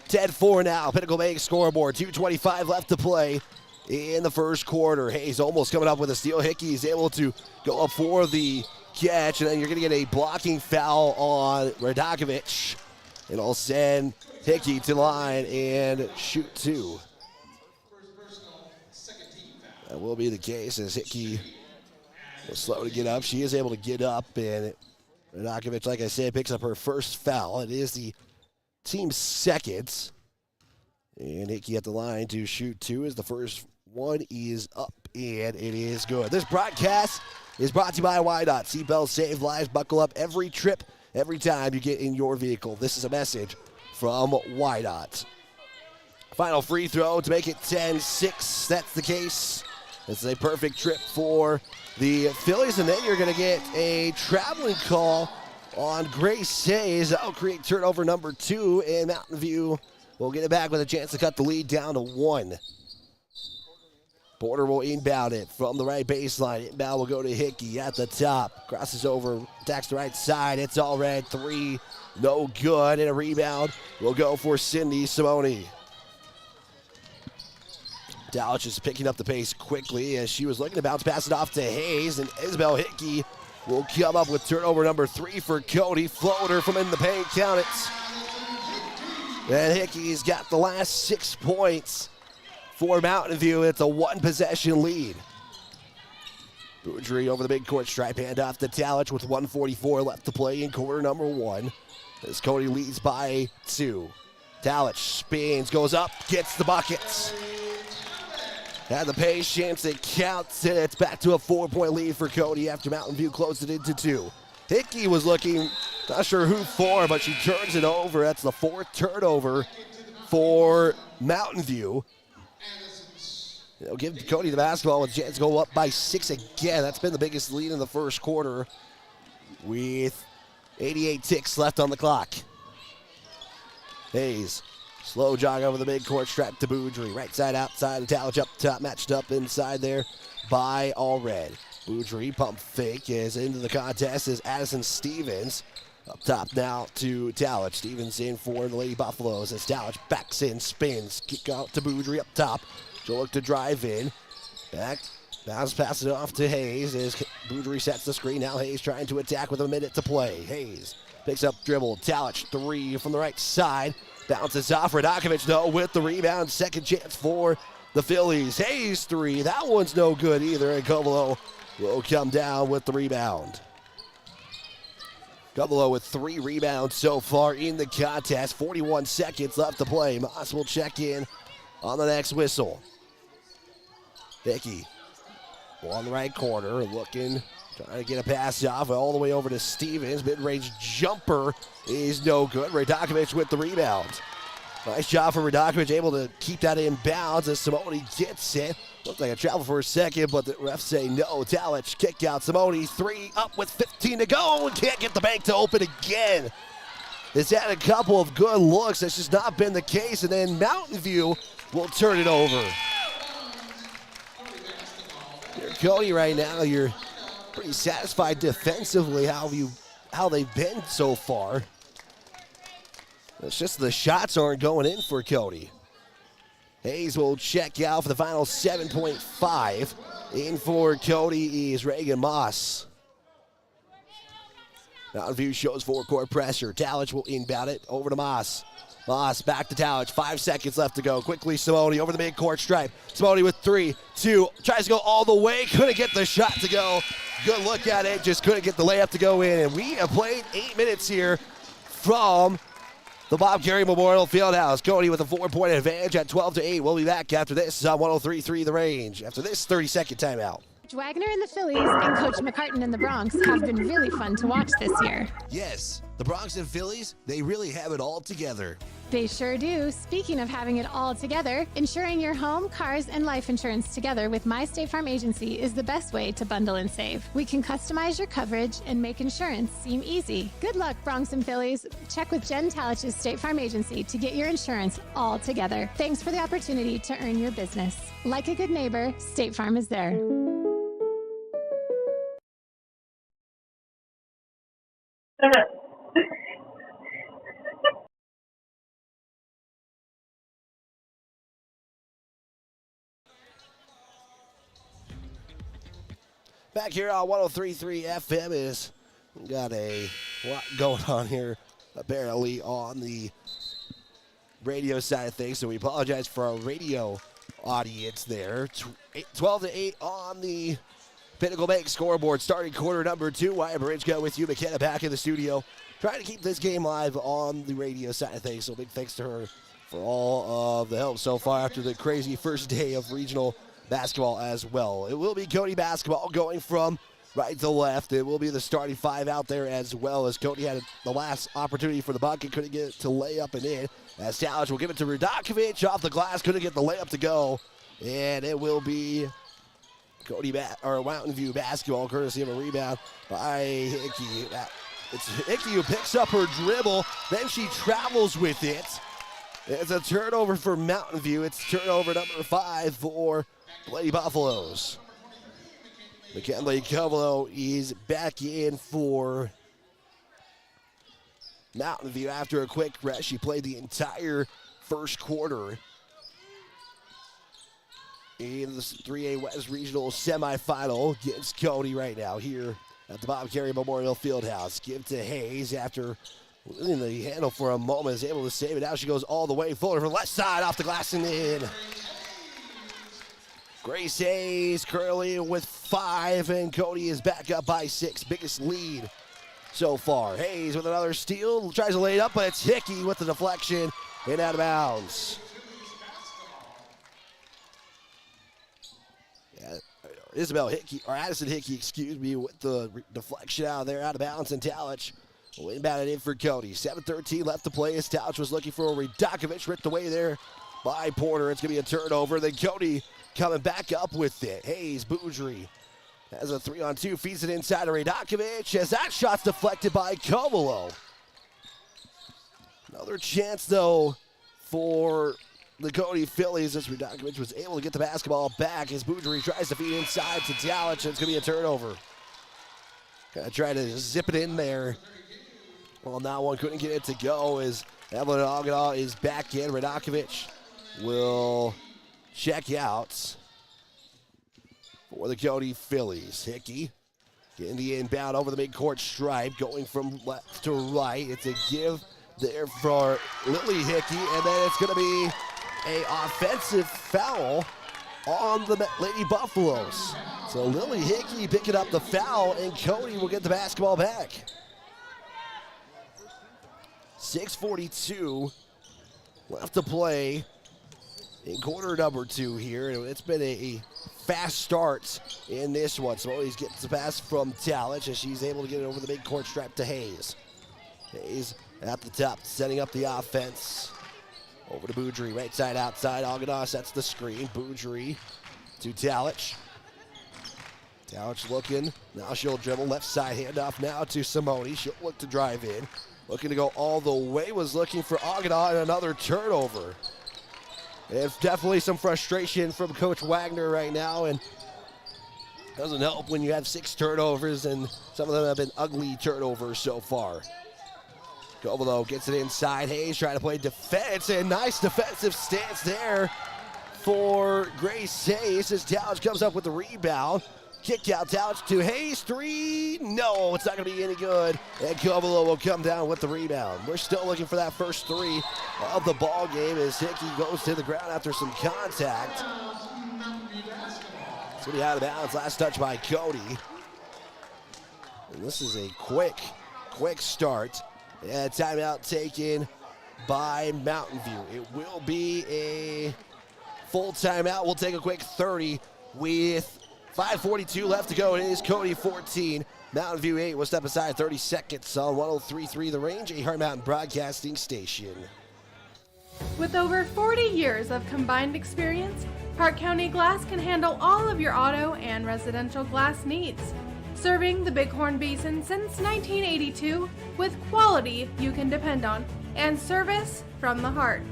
10-4 now. Pinnacle Bank scoreboard. 2:25 left to play in the first quarter. Hayes almost coming up with a steal. Hickey is able to go up for the catch, and then you're going to get a blocking foul on Radakovic. It'll send Hickey to the line and shoot 2. That will be the case as Hickey was slow to get up. She is able to get up, and Radakovic, like I said, picks up her first foul. It is the team's second. And Hickey at the line to shoot 2 as the first one is up, and it is good. This broadcast is brought to you by Wydot. Seatbelts save lives. Buckle up every trip, every time you get in your vehicle. This is a message from Wydot. Final free throw to make it 10-6. That's the case. It's a perfect trip for the Phillies, and then you're going to get a traveling call on Grace Hayes. That'll create turnover number 2, and Mountain View will get it back with a chance to cut the lead down to 1. Porter will inbound it from the right baseline. Inbound will go to Hickey at the top. Crosses over, attacks the right side. It's all red. 3, no good. And a rebound will go for Cindy Simone. Dallich is picking up the pace quickly as she was looking to bounce pass it off to Hayes. And Isabel Hickey will come up with turnover number 3 for Cody. Floater from in the paint. Count it. And Hickey's got the last 6 points for Mountain View. It's a 1-possession lead. Boudry over the midcourt stripe, hand off to Dallich with 1:44 left to play in quarter number 1. As Cody leads by 2. Dallich spins, goes up, gets the buckets. Had the patience, it counts, and it's back to a 4-point lead for Cody after Mountain View closed it into 2. Hickey was looking, not sure who for, but she turns it over. That's the 4th turnover for Mountain View. It'll give Cody the basketball with a chance to go up by 6 again. That's been the biggest lead in the first quarter with 88 ticks left on the clock. Hayes, slow jog over the midcourt, strapped to Boudry. Right side outside, Dallich up top, matched up inside there by Allred. Boudry, pump fake, is into the contest as Addison Stevens. Up top now to Dallich. Stevens in for the Lady Buffaloes as Dallich backs in, spins, kick out to Boudry up top. She'll look to drive in. Back, bounce, pass it off to Hayes as Boudry sets the screen. Now Hayes trying to attack with a minute to play. Hayes picks up dribble. Dallich 3 from the right side. Bounces off. Radakovic, though, with the rebound. Second chance for the Phillies. Hayes 3. That one's no good either. And CWyo will come down with the rebound. CWyo with 3 rebounds so far in the contest. 41 seconds left to play. Moss will check in on the next whistle. Hickey on the right corner, looking, trying to get a pass off all the way over to Stevens. Mid-range jumper is no good. Radakovic with the rebound. Nice job for Radakovic, able to keep that in bounds as Simone gets it. Looked like a travel for a second, but the refs say no. Talic kick out. Simone 3 up with 15 to go. Can't get the bank to open again. It's had a couple of good looks. That's just not been the case. And then Mountain View will turn it over. You're Cody right now. You're pretty satisfied defensively how they've been so far. It's just the shots aren't going in for Cody. Hayes will check out for the final 7.5. In for Cody is Reagan Moss. Mountain View shows four-court pressure. Talic will inbound it over to Moss. Moss back to Talic. 5 seconds left to go. Quickly Simone over the midcourt stripe. Simone with 3, 2. Tries to go all the way. Couldn't get the shot to go. Good look at it. Just couldn't get the layup to go in. And we have played 8 minutes here from the Bob Carey Memorial Fieldhouse. Cody with a 4-point advantage at 12-8. We'll be back after this on 103.3 The Range. After this 30-second timeout. Coach Wagner and the Phillies and Coach McCartan and the Bronx have been really fun to watch this year. Yes, the Bronx and Phillies, they really have it all together. They sure do. Speaking of having it all together, insuring your home, cars, and life insurance together with My State Farm Agency is the best way to bundle and save. We can customize your coverage and make insurance seem easy. Good luck, Bronx and Phillies. Check with Jen Talic's State Farm Agency to get your insurance all together. Thanks for the opportunity to earn your business. Like a good neighbor, State Farm is there. Back here on 103.3 FM is got a lot going on here apparently on the radio side of things, so we apologize for our radio audience there. 12-8 on the Pinnacle Bank scoreboard. Starting quarter number 2. Wyatt Bridgeko with you. McKenna back in the studio. Trying to keep this game live on the radio side of things, so big thanks to her for all of the help so far after the crazy first day of regional basketball as well. It will be Cody basketball going from right to left. It will be the starting 5 out there as well, as Cody had the last opportunity for the bucket. Couldn't get it to lay up and in. As Talic will give it to Radakovic off the glass. Couldn't get the layup to go. And it will be Cody or Mountain View basketball, courtesy of a rebound by Hickey. It's Hickey who picks up her dribble. Then she travels with it. It's a turnover for Mountain View. It's turnover number 5 for Lady Buffaloes. McKinley CWyo is back in for Mountain View after a quick rest. She played the entire first quarter in the 3A West Regional semifinal against Cody right now here at the Bob Carey Memorial Fieldhouse. Give to Hayes after losing the handle for a moment, is able to save it. Now she goes all the way forward from left side off the glass and in. Grace Hayes currently with 5, and Cody is back up by 6. Biggest lead so far. Hayes with another steal, tries to lay it up, but it's Hickey with the deflection and out of bounds. Yeah, Isabel Hickey, or Addison Hickey, excuse me, with the deflection out of there, out of bounds, and Talic will inbound it in for Cody. 7:13 left to play as Talic was looking for a Radakovic, ripped away there by Porter. It's going to be a turnover. Then Cody coming back up with it. Hayes, Boudry has a 3-on-2, feeds it inside to Radakovic as that shot's deflected by CWyo. Another chance, though, for the Cody Fillies as Radakovic was able to get the basketball back as Boudry tries to feed inside to Talic, and it's going to be a turnover. Gonna try to zip it in there. Well, now one couldn't get it to go as Evelyn Agada is back in. Radakovic will check out for the Cody Fillies. Hickey getting the inbound over the midcourt stripe, going from left to right. It's a give there for Lily Hickey, and then it's going to be an offensive foul on the Lady Buffaloes. So Lily Hickey picking up the foul, and Cody will get the basketball back. 6:42 left to play in quarter number 2 here. It's been a fast start in this one. So always gets the pass from Talich as she's able to get it over the midcourt stripe to Hayes. Hayes at the top, setting up the offense. Over to Boudry, right side, outside. Agada sets the screen. Boudry to Talich. Talich looking. Now she'll dribble. Left side handoff now to Simone. She'll look to drive in. Looking to go all the way. Was looking for Agada and another turnover. It's definitely some frustration from Coach Wagner right now, and doesn't help when you have 6 turnovers, and some of them have been ugly turnovers so far. Covelo gets it inside. Hayes trying to play defense, and nice defensive stance there for Grace Hayes as Talich comes up with the rebound. Kick out, Talich to Hayes, 3. No, it's not going to be any good. And Covelo will come down with the rebound. We're still looking for that first 3 of the ball game as Hickey goes to the ground after some contact. It's going to be out of bounds. Last touch by Cody. And this is a quick start. And timeout taken by Mountain View. It will be a full timeout. We'll take a quick 30 with 5:42 left to go. It is Cody 14, Mountain View 8. We'll step aside 30 seconds on 103.3 The Range, a Hard Mountain Broadcasting station. With over 40 years of combined experience, Park County Glass can handle all of your auto and residential glass needs. Serving the Bighorn Basin since 1982 with quality you can depend on and service from the heart.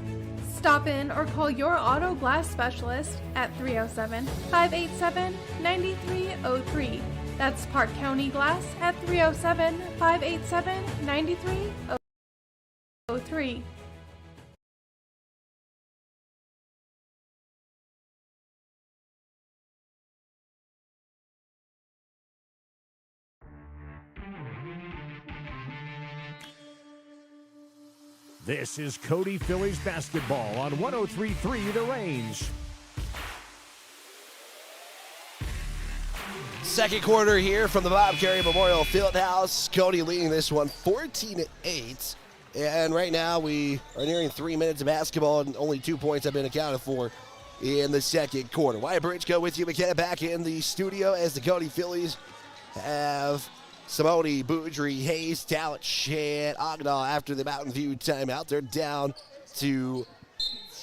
Stop in or call your auto glass specialist at 307-587-9303. That's Park County Glass at 307-587-9303. This is Cody Fillies basketball on 103.3 The Range. Second quarter here from the Bob Carey Memorial Fieldhouse. Cody leading this one 14-8. And right now we are nearing 3 minutes of basketball and only 2 points have been accounted for in the second quarter. Wyatt Bridgeco with you, McKenna, back in the studio as the Cody Fillies have Simone, Boudry, Hayes, Talich, and Agdal after the Mountain View timeout. They're down to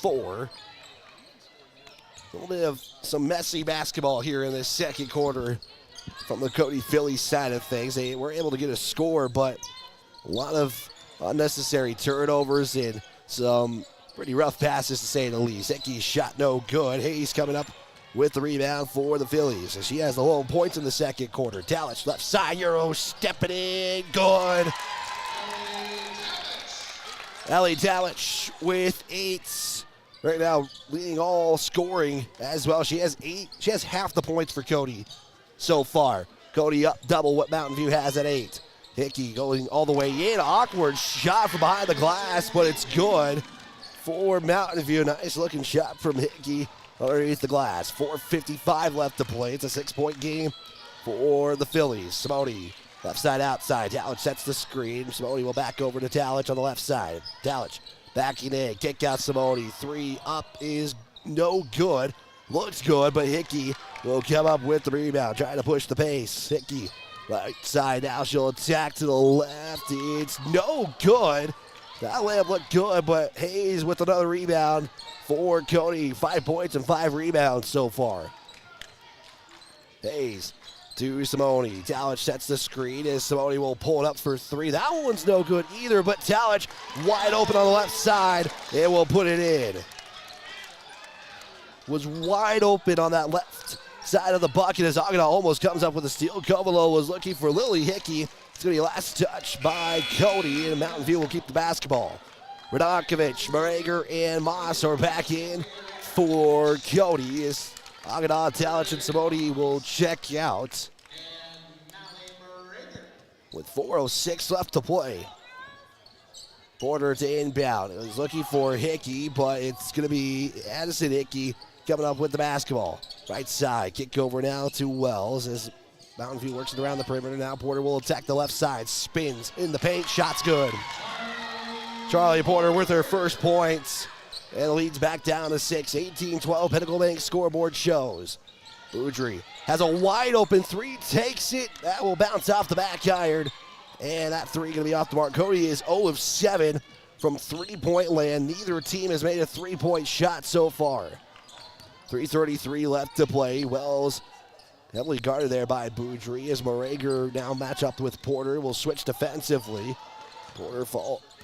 4. A little bit of some messy basketball here in this second quarter from the Cody Fillies side of things. They were able to get a score, but a lot of unnecessary turnovers and some pretty rough passes to say the least. Hickey's shot no good. Hayes coming up with the rebound for the Phillies as she has the low points in the second quarter. Talich left side, Euro stepping in, good. Ellie Talich with 8. Right now leading all scoring as well. She has 8. She has half the points for Cody so far. Cody up double what Mountain View has at 8. Hickey going all the way in. Awkward shot from behind the glass, but it's good for Mountain View. Nice looking shot from Hickey underneath the glass. 4:55 left to play. It's a 6-point game for the Phillies. Simone, left side outside. Talich sets the screen. Simone will back over to Talich on the left side. Talich backing in. Kick out Simone. 3 up is no good. Looks good, but Hickey will come up with the rebound. Trying to push the pace. Hickey, right side now. She'll attack to the left. It's no good. That layup looked good, but Hayes with another rebound for Cody. 5 points and 5 rebounds so far. Hayes to Simone. Talich sets the screen as Simone will pull it up for 3. That one's no good either, but Talich wide open on the left side and will put it in. Was wide open on that left side of the bucket as Agada almost comes up with a steal. Covelo was looking for Lily Hickey. It's going to be last touch by Cody, and Mountain View will keep the basketball. Radokovic, Morager, and Moss are back in for Cody as Agada, Talich, and Simone will check out with 4:06 left to play. Porter to inbound. It was looking for Hickey, but it's going to be Addison Hickey coming up with the basketball. Right side, kick over now to Wells as Mountain View works it around the perimeter. Now Porter will attack the left side, spins in the paint, shot's good. Charlie Porter with her first points and leads back down to 6. 18-12, Pinnacle Bank scoreboard shows. Boudry has a wide open three, takes it. That will bounce off the back iron. And that three going to be off the mark. Cody is 0 of 7 from three-point land. Neither team has made a three-point shot so far. 3:33 left to play. Wells heavily guarded there by Boudry as Morager now match up with Porter. Will switch defensively. Porter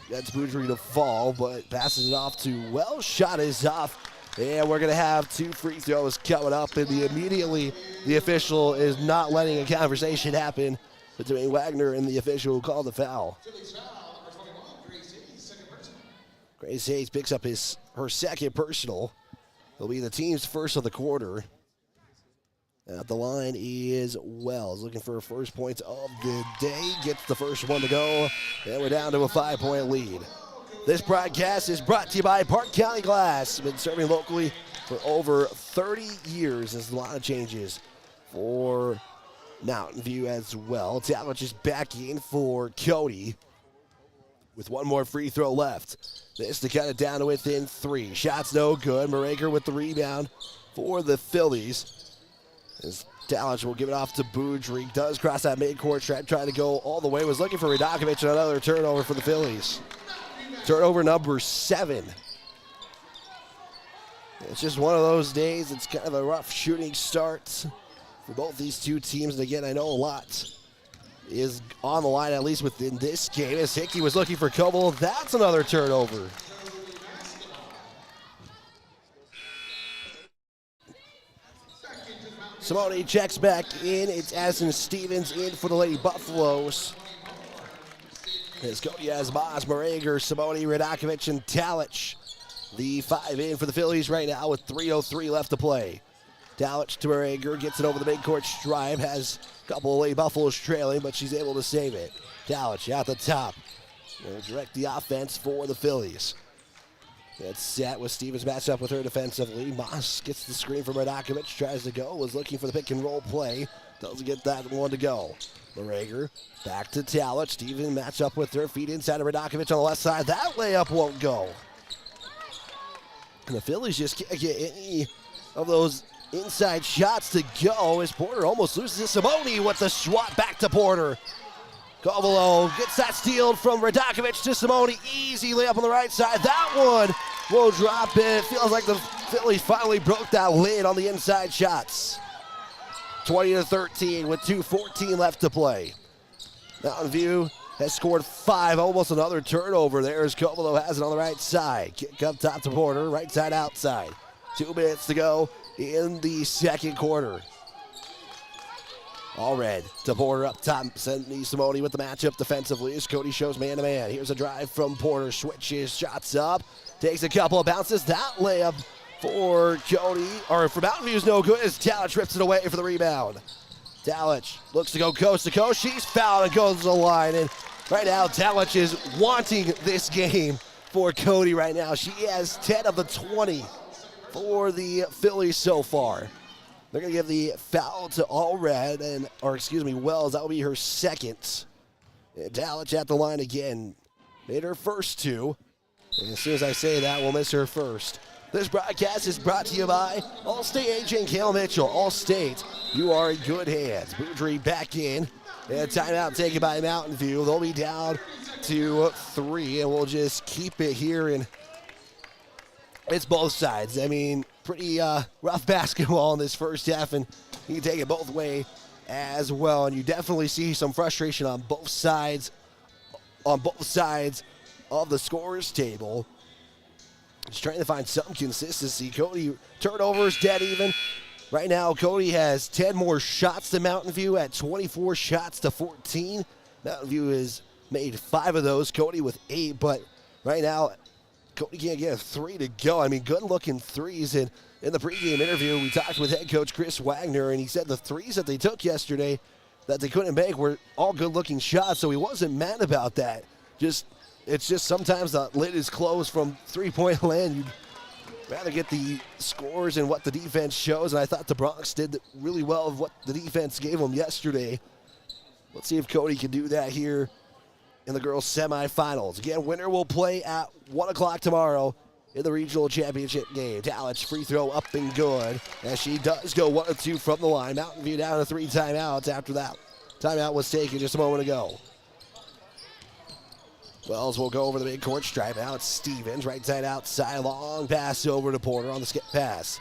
gets Boudry to fall, but passes it off to Wells. Shot is off. And we're going to have 2 free throws coming up. And immediately the official is not letting a conversation happen between Wagner and the official who called the foul. Grace Hayes picks up her second personal. It'll be the team's first of the quarter. At the line is Wells, looking for her first points of the day. Gets the first one to go, and we're down to a 5-point lead. This broadcast is brought to you by Park County Glass. Been serving locally for over 30 years. There's a lot of changes for Mountain View as well. Talbot is back in for Cody with one more free throw left. This to cut it down to within 3. Shots no good. Morager with the rebound for the Phillies. As Talbot will give it off to Boudry. Does cross that midcourt track, trying to go all the way. Was looking for Radakovic, and another turnover for the Phillies. Turnover number 7. It's just one of those days. It's kind of a rough shooting start for both these two teams. And again, I know a lot is on the line, at least within this game. As Hickey was looking for Coble, that's another turnover. Simone checks back in. It's Addison Stevens in for the Lady Buffaloes. As Cody has Moss, Morager, Simone, Radakovic, and Talich. The 5 in for the Phillies right now with 3:03 left to play. Talich to Morager, gets it over the midcourt stripe, has a couple of Lady Buffaloes trailing, but she's able to save it. Talich at the top will direct the offense for the Phillies. It's set with Stevens matched up with her defensively. Moss gets the screen from Radakovic, tries to go, was looking for the pick and roll play. Doesn't get that one to go. Morager back to Talich. Stevens matched up with her, feet inside of Radakovic on the left side. That layup won't go. And the Phillies just can't get any of those inside shots to go as Porter almost loses it. Simone with the swat back to Porter. Covelo gets that steal from Radakovic to Simone. Easy layup on the right side. That one will drop it. Feels like the Phillies finally broke that lid on the inside shots. 20-13 with 2:14 left to play. Mountain View has scored 5, almost another turnover there as Covelo has it on the right side. Kick up top to Porter, right side outside. 2 minutes to go in the second quarter. All red to Porter up top. Sydney Simone with the matchup defensively as Cody shows man-to-man. Here's a drive from Porter. Switches, shots up. Takes a couple of bounces. That layup for Cody, or for Mountain View is no good as Talich rips it away for the rebound. Talich looks to go coast to coast. She's fouled and goes to the line. And right now, Talich is wanting this game for Cody right now. She has 10 of the 20 for the Phillies so far. They're going to give the foul to Allred, Wells. That will be her second. And Talich at the line again. Made her first 2. And as soon as I say that, we'll miss her first. This broadcast is brought to you by Allstate agent Cale Mitchell. Allstate, you are in good hands. Boudry back in. And timeout taken by Mountain View. They'll be down to 3, and we'll just keep it here. And it's both sides. I mean, pretty rough basketball in this first half, and you can take it both ways as well. And you definitely see some frustration on both sides of the scorers table. Just trying to find some consistency. Cody, turnovers dead even. Right now, Cody has 10 more shots than Mountain View at 24 shots to 14. Mountain View has made 5 of those. Cody with 8, but right now, Cody can't get a 3 to go. I mean, good-looking threes. And in the pregame interview, we talked with head coach Chris Wagner, and he said the threes that they took yesterday that they couldn't make were all good-looking shots, so he wasn't mad about that. Just it's just sometimes the lid is closed from three-point land. You'd rather get the scores and what the defense shows, and I thought the Bronx did really well of what the defense gave them yesterday. Let's see if Cody can do that here in the girls' semifinals. Again, winner will play at 1 o'clock tomorrow in the regional championship game. Talich free throw up and good, as she does go 1 of 2 from the line. Mountain View down to 3 timeouts after that timeout was taken just a moment ago. Wells will go over the midcourt stripe. Now it's Stevens, right side outside, long pass over to Porter on the skip pass.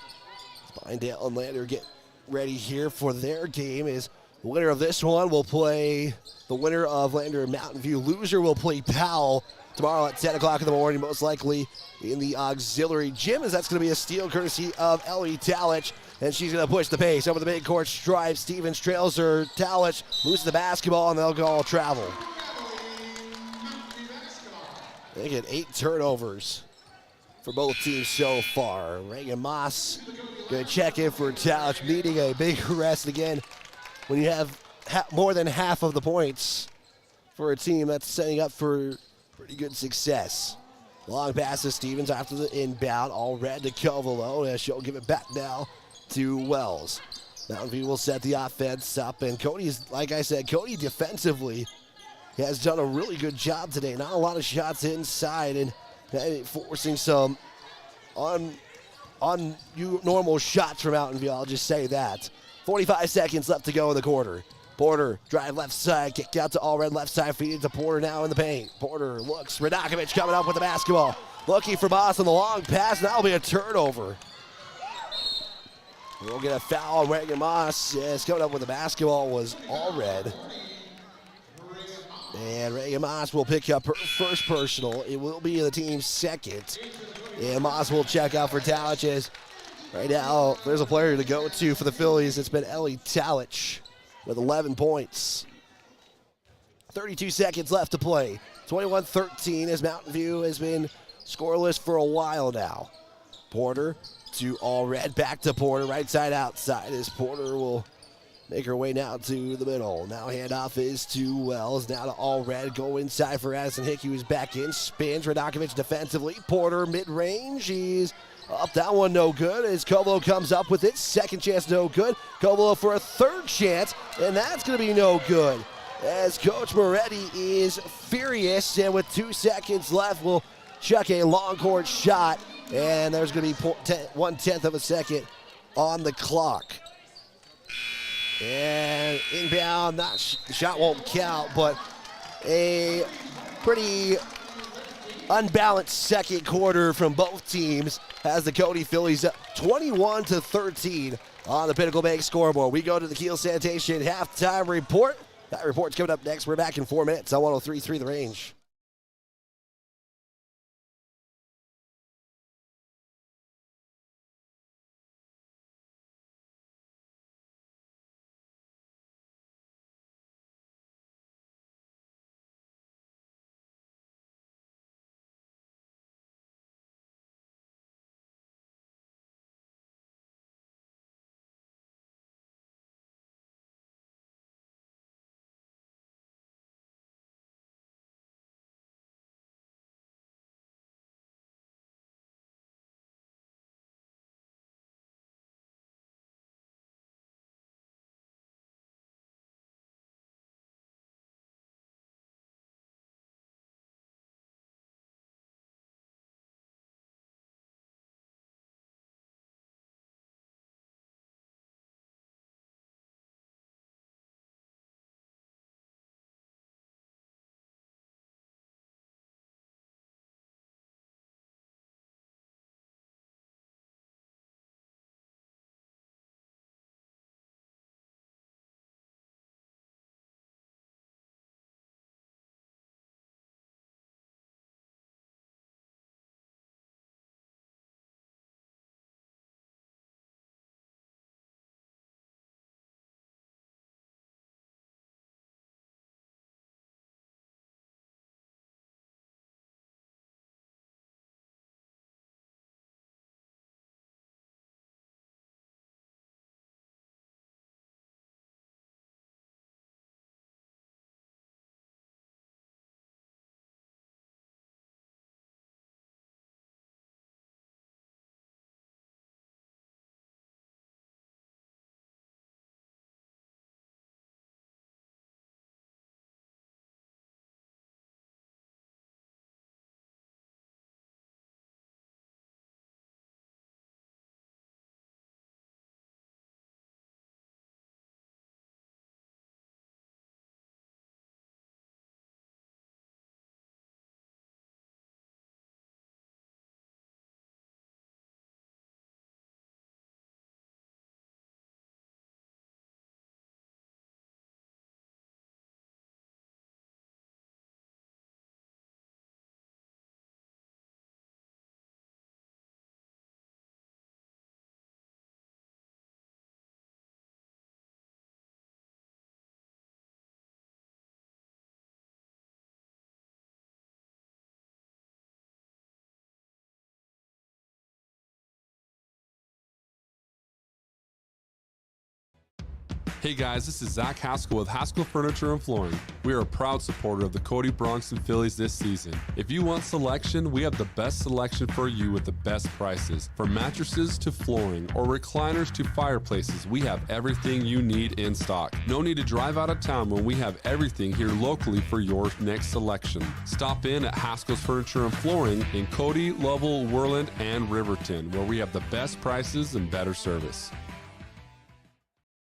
Spindale and Lander get ready here for their game. Is the winner of this one will play the winner of Lander and Mountain View. Loser will play Powell tomorrow at 10 o'clock in the morning, most likely in the auxiliary gym, as that's going to be a steal courtesy of Ellie Talich, and she's going to push the pace over the midcourt stripe. Stevens trails her. Talich loses the basketball, and they'll go all travel. They get 8 turnovers for both teams so far. Reagan Moss going to check in for Talich, needing a big rest again. When you have more than half of the points for a team, that's setting up for pretty good success. Long pass to Stevens after the inbound, all red to Covelo, as she'll give it back now to Wells. Mountain View will set the offense up, and Cody's, like I said, Cody defensively has done a really good job today. Not a lot of shots inside, and forcing some normal shots from Mountain View, I'll just say that. 45 seconds left to go in the quarter. Porter, drive left side, kicked out to all red left side, feed it to Porter now in the paint. Porter looks, Radakovic coming up with the basketball. Looking for Moss on the long pass, and that'll be a turnover. We'll get a foul on Reagan Moss. Yes, coming up with the basketball was all red. And Reagan Moss will pick up her first personal. It will be the team's second. And Moss will check out for Talich. Right now, there's a player to go to for the Phillies. It's been Ellie Talich with 11 points. 32 seconds left to play. 21-13 as Mountain View has been scoreless for a while now. Porter to All Red, back to Porter, right side outside as Porter will make her way now to the middle. Now handoff is to Wells, now to All Red, go inside for Addison Hickey, who's back in, spins, Radakovic defensively, Porter mid-range, he's up, that one no good as Covelo comes up with it. Second chance no good. Covelo for a third chance, and that's going to be no good. As Coach Moretti is furious, and with 2 seconds left, will chuck a long court shot, and there's going to be 1/10 of a second on the clock. And inbound, the shot won't count, but a pretty unbalanced second quarter from both teams has the Cody Fillies up 21-13 on the Pinnacle Bank scoreboard. We go to the Kiel Sanitation halftime report. That report's coming up next. We're back in 4 minutes on 103.3 The Range. Hey guys, this is Zach Haskell with Haskell Furniture and Flooring. We are a proud supporter of the Cody Bronx and Fillies this season. If you want selection, we have the best selection for you with the best prices. From mattresses to flooring or recliners to fireplaces, we have everything you need in stock. No need to drive out of town when we have everything here locally for your next selection. Stop in at Haskell's Furniture and Flooring in Cody, Lovell, Worland, and Riverton, where we have the best prices and better service.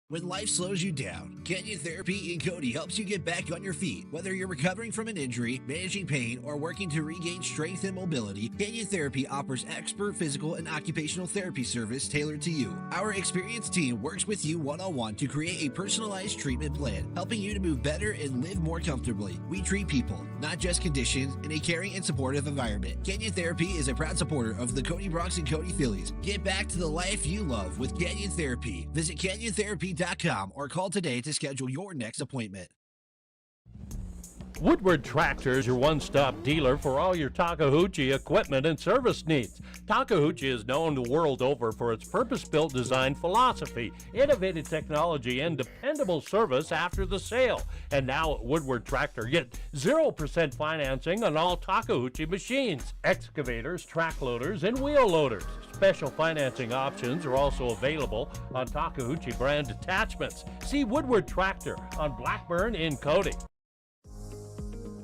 When life slows you down, Canyon Therapy in Cody helps you get back on your feet. Whether you're recovering from an injury, managing pain, or working to regain strength and mobility, Canyon Therapy offers expert physical and occupational therapy service tailored to you. Our experienced team works with you one-on-one to create a personalized treatment plan, helping you to move better and live more comfortably. We treat people, not just conditions, in a caring and supportive environment. Canyon Therapy is a proud supporter of the Cody Bronx and Cody Fillies. Get back to the life you love with Canyon Therapy. Visit CanyonTherapy.com or call today to schedule your next appointment. Woodward Tractor is your one-stop dealer for all your Takeuchi equipment and service needs. Takeuchi is known the world over for its purpose-built design philosophy, innovative technology, and dependable service after the sale. And now at Woodward Tractor, get 0% financing on all Takeuchi machines, excavators, track loaders, and wheel loaders. Special financing options are also available on Takeuchi brand attachments. See Woodward Tractor on Blackburn in Cody.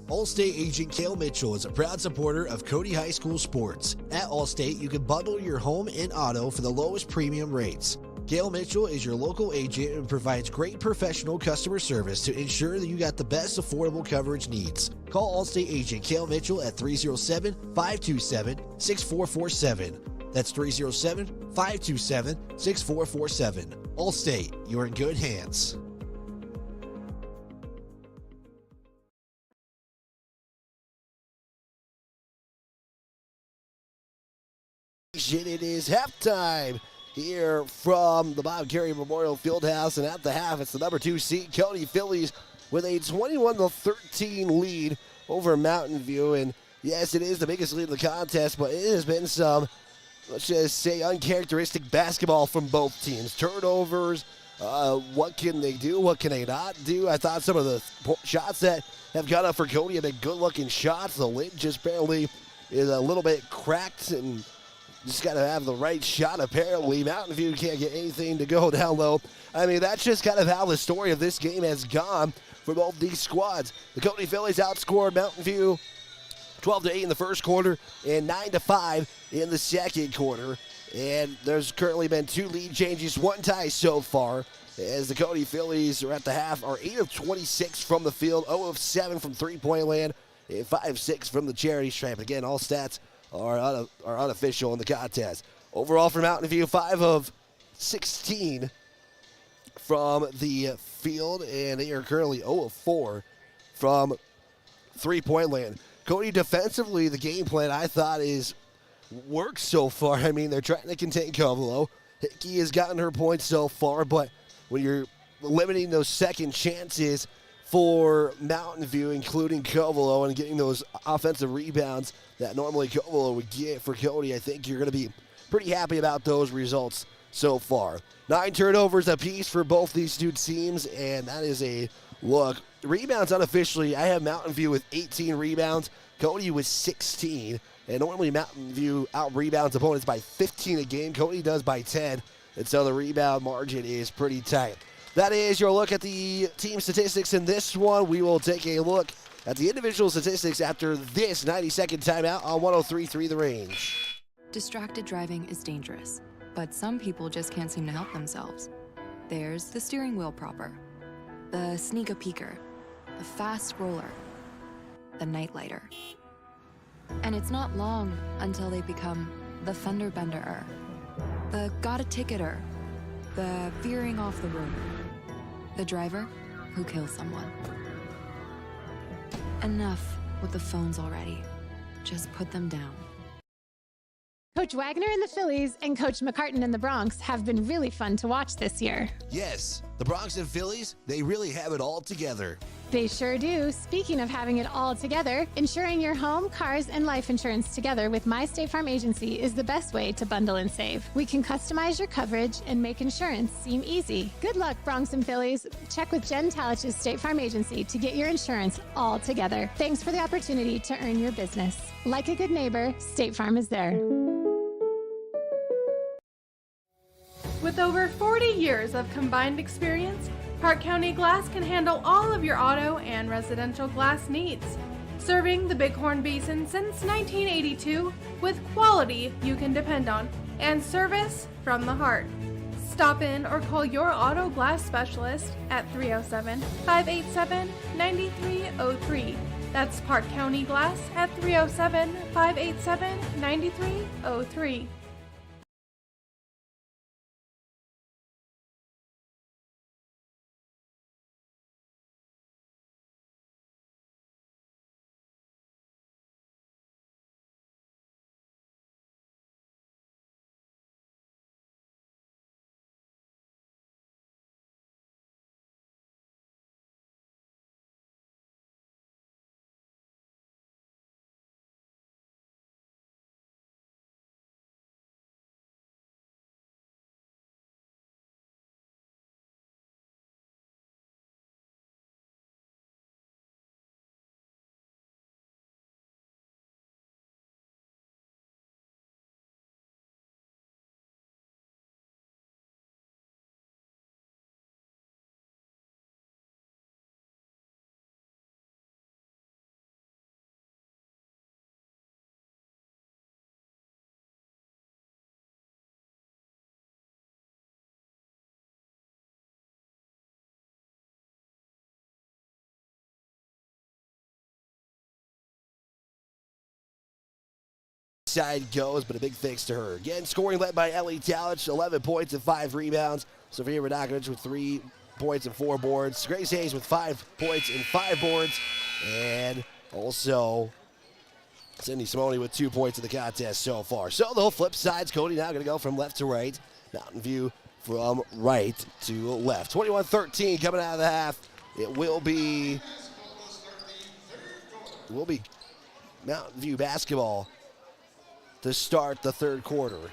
Allstate agent Cale Mitchell is a proud supporter of Cody High School sports. At Allstate, you can bundle your home and auto for the lowest premium rates. Cale Mitchell is your local agent and provides great professional customer service to ensure that you got the best affordable coverage needs. Call Allstate agent Cale Mitchell at 307-527-6447. That's 307-527-6447. Allstate, you're in good hands. It is halftime here from the Bob Carey Memorial Fieldhouse, and at the half, it's the number 2 seed Cody Fillies with a 21-13 lead over Mountain View. And yes, it is the biggest lead in the contest, but it has been some, let's just say, uncharacteristic basketball from both teams. Turnovers, what can they do? What can they not do? I thought some of the shots that have gone up for Cody have been good-looking shots. The lid just barely is a little bit cracked, and just got to have the right shot, apparently. Mountain View can't get anything to go down low. I mean, that's just kind of how the story of this game has gone for both these squads. The Cody Fillies outscored Mountain View 12-8 in the first quarter and 9-5 in the second quarter. And there's currently been 2 lead changes, 1 tie so far, as the Cody Fillies are at the half are 8 of 26 from the field, 0 of 7 from three-point land, and 5-6 from the charity stripe. Again, all stats are unofficial in the contest. Overall for Mountain View, 5 of 16 from the field, and they are currently 0 of 4 from three-point land. Cody, defensively, the game plan I thought is worked so far. I mean, they're trying to contain Covelo. Hickey has gotten her points so far, but when you're limiting those second chances for Mountain View, including Covelo, and getting those offensive rebounds that normally Covelo would get for Cody, I think you're going to be pretty happy about those results so far. 9 turnovers apiece for both these two teams, and that is a look. Rebounds unofficially, I have Mountain View with 18 rebounds, Cody with 16, and normally Mountain View out-rebounds opponents by 15 a game. Cody does by 10, and so the rebound margin is pretty tight. That is your look at the team statistics in this one. We will take a look at the individual statistics after this 90-second timeout on 103.3 The Range. Distracted driving is dangerous, but some people just can't seem to help themselves. There's the steering wheel propper, the sneak a peeker, the fast roller, the night lighter. And it's not long until they become the fender bender-er, the got a ticketer, the veering off the road, the driver who kills someone. Enough with the phones already. Just put them down. Coach Wagner and the Fillies and Coach McCartan and the Bronx have been really fun to watch this year. Yes, the Bronx and Fillies, they really have it all together. They sure do. Speaking of having it all together, insuring your home, cars, and life insurance together with My State Farm Agency is the best way to bundle and save. We can customize your coverage and make insurance seem easy. Good luck, Bronx and Phillies. Check with Jen Talich's State Farm Agency to get your insurance all together. Thanks for the opportunity to earn your business. Like a good neighbor, State Farm is there. With over 40 years of combined experience, Park County Glass can handle all of your auto and residential glass needs. Serving the Bighorn Basin since 1982 with quality you can depend on and service from the heart. Stop in or call your auto glass specialist at 307-587-9303. That's Park County Glass at 307-587-9303. Side goes, but a big thanks to her. Again, scoring led by Ellie Talich, 11 points and 5 rebounds. Sofia Radakovic with 3 points and 4 boards. Grace Hayes with 5 points and 5 boards. And also Cindy Simone with 2 points in the contest so far. So the whole flip side's Cody now going to go from left to right. Mountain View from right to left. 21-13 coming out of the half. It will be Mountain View basketball to start the third quarter.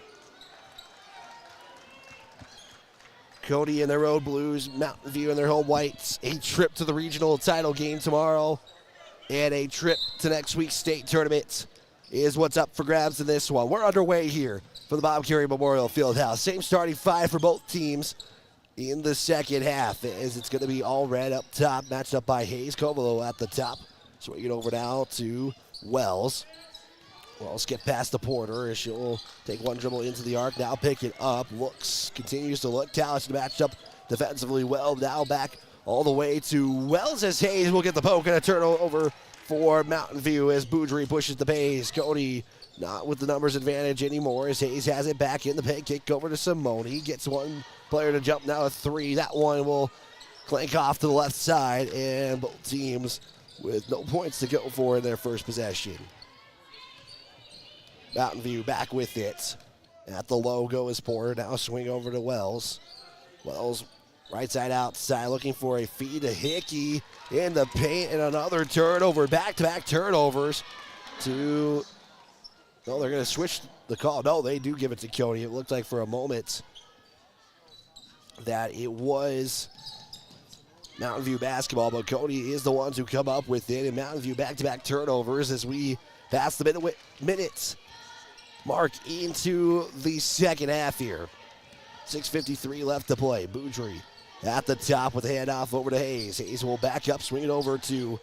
Cody in their road blues, Mountain View in their home whites. A trip to the regional title game tomorrow and a trip to next week's state tournament is what's up for grabs in this one. We're underway here for the Bob Carey Memorial Fieldhouse. Same starting 5 for both teams in the second half, as it's going to be all red up top, matched up by Hayes. Covelo at the top. Swing it over now to Wells. Wells get past the Porter as she'll take one dribble into the arc. Now pick it up. Continues to look. Talich matched up defensively well. Now back all the way to Wells as Hayes will get the poke and a turnover for Mountain View as Boudry pushes the pace. Cody not with the numbers advantage anymore as Hayes has it back in the paint. Kick over to Simone. Gets one player to jump now a 3. That one will clank off to the left side, and both teams with no points to go for in their first possession. Mountain View back with it. At the low go is Porter. Now swing over to Wells. Wells right side outside looking for a feed to Hickey in the paint and another turnover. Back-to-back turnovers to... No, they're going to switch the call. No, they do give it to Cody. It looked like for a moment that it was Mountain View basketball, but Cody is the ones who come up with it. And Mountain View back-to-back turnovers as we pass the minutes mark into the second half here. 6:53 left to play. Boudry at the top with a handoff over to Hayes. Hayes will back up, swing it over to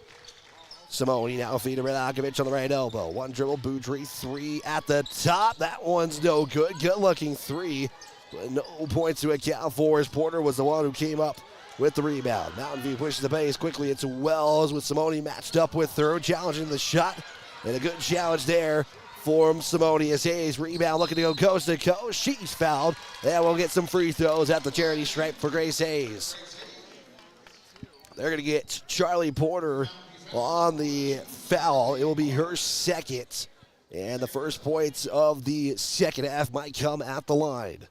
Simone. Now feed to Radakovic on the right elbow. One dribble, Boudry, 3 at the top. That one's no good. Good-looking 3, but no points to account for as Porter was the one who came up with the rebound. Mountain View pushes the pace quickly. It's Wells with Simone matched up with her, challenging the shot. And a good challenge there for Simone as Hayes rebound looking to go coast to coast. She's fouled. And we'll get some free throws at the charity stripe for Grace Hayes. They're going to get Charlie Porter on the foul. It will be her second. And the first points of the second half might come at the line.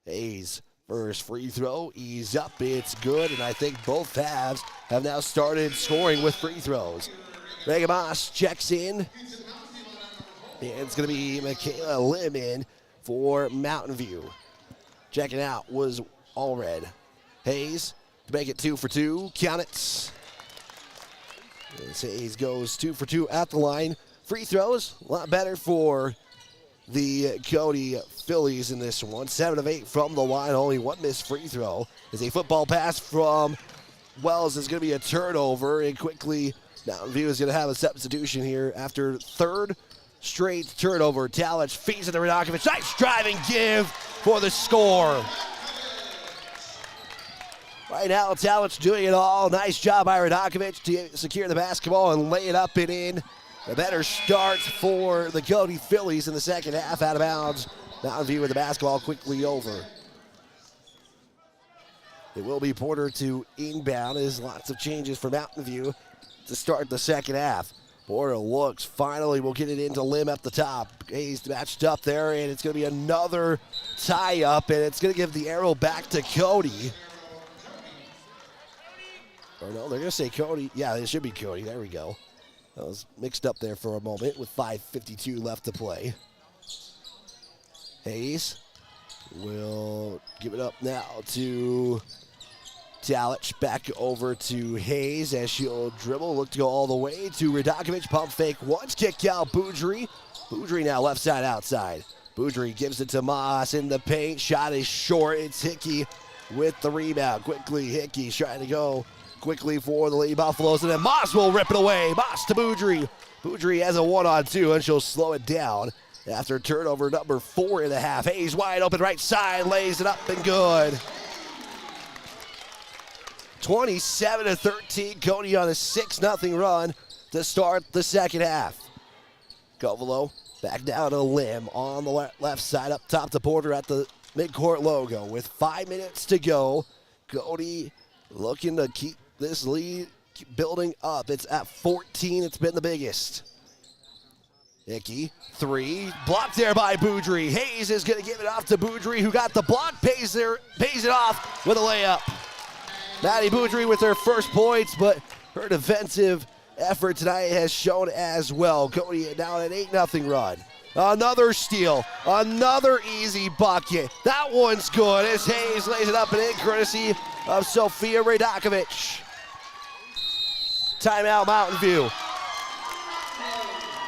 Hayes First free throw, he's up, it's good, and I think both halves have now started scoring with free throws. Megan Moss checks in, and it's going to be Michaela Lim in for Mountain View. Checking out was Allred. Hayes to make it 2 for 2, count it. As Hayes goes 2 for 2 at the line. Free throws, a lot better for the Cody Fillies in this one. 7 of 8 from the line, only one missed free throw. As a football pass from Wells is going to be a turnover, and quickly Mountain View is going to have a substitution here after third straight turnover. Talich feeds it to Radakovic. Nice driving give for the score. Right now, Talich doing it all. Nice job by Radakovic to secure the basketball and lay it up and in. A better start for the Cody Fillies in the second half, out of bounds. Mountain View with the basketball quickly over. It will be Porter to inbound. There's lots of changes for Mountain View to start the second half. Porter looks, finally will get it into Lim at the top. Hayes matched up there, and it's going to be another tie-up, and it's going to give the arrow back to Cody. Or no, they're going to say Cody. Yeah, it should be Cody. There we go. That was mixed up there for a moment with 5:52 left to play. Hayes will give it up now to Talich. Back over to Hayes as she'll dribble. Look to go all the way to Radakovic. Pump fake once. Kick out Boudry. Boudry now left side outside. Boudry gives it to Moss in the paint. Shot is short. It's Hickey with the rebound. Quickly, Hickey's trying to go quickly for the Lady Buffaloes, and then Moss will rip it away. Moss to Boudry. Boudry has a 1-on-2, and she'll slow it down after turnover number 4 in the half. Hayes wide open right side, lays it up and good. 27-13, Cody on a 6-0 run to start the second half. Covelo back down to Lim on the left side, up top to Porter at the midcourt logo. With 5 minutes to go, Cody looking to keep this lead building up. It's at 14. It's been the biggest. Hickey, 3. Blocked there by Boudry. Hayes is going to give it off to Boudry, who got the block, pays it off with a layup. Maddie Boudry with her first points, but her defensive effort tonight has shown as well. Cody down an 8-0 run. Another steal, another easy bucket. That one's good as Hayes lays it up and in, courtesy of Sophia Radakovic. Timeout, Mountain View.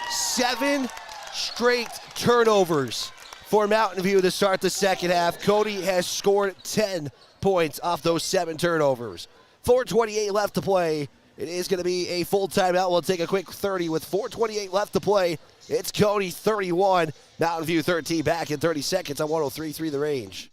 7 straight turnovers for Mountain View to start the second half. Cody has scored 10 points off those 7 turnovers. 4:28 left to play. It is going to be a full timeout. We'll take a quick 30 with 4:28 left to play. It's Cody 31, Mountain View 13, back in 30 seconds on 103.3 The Range.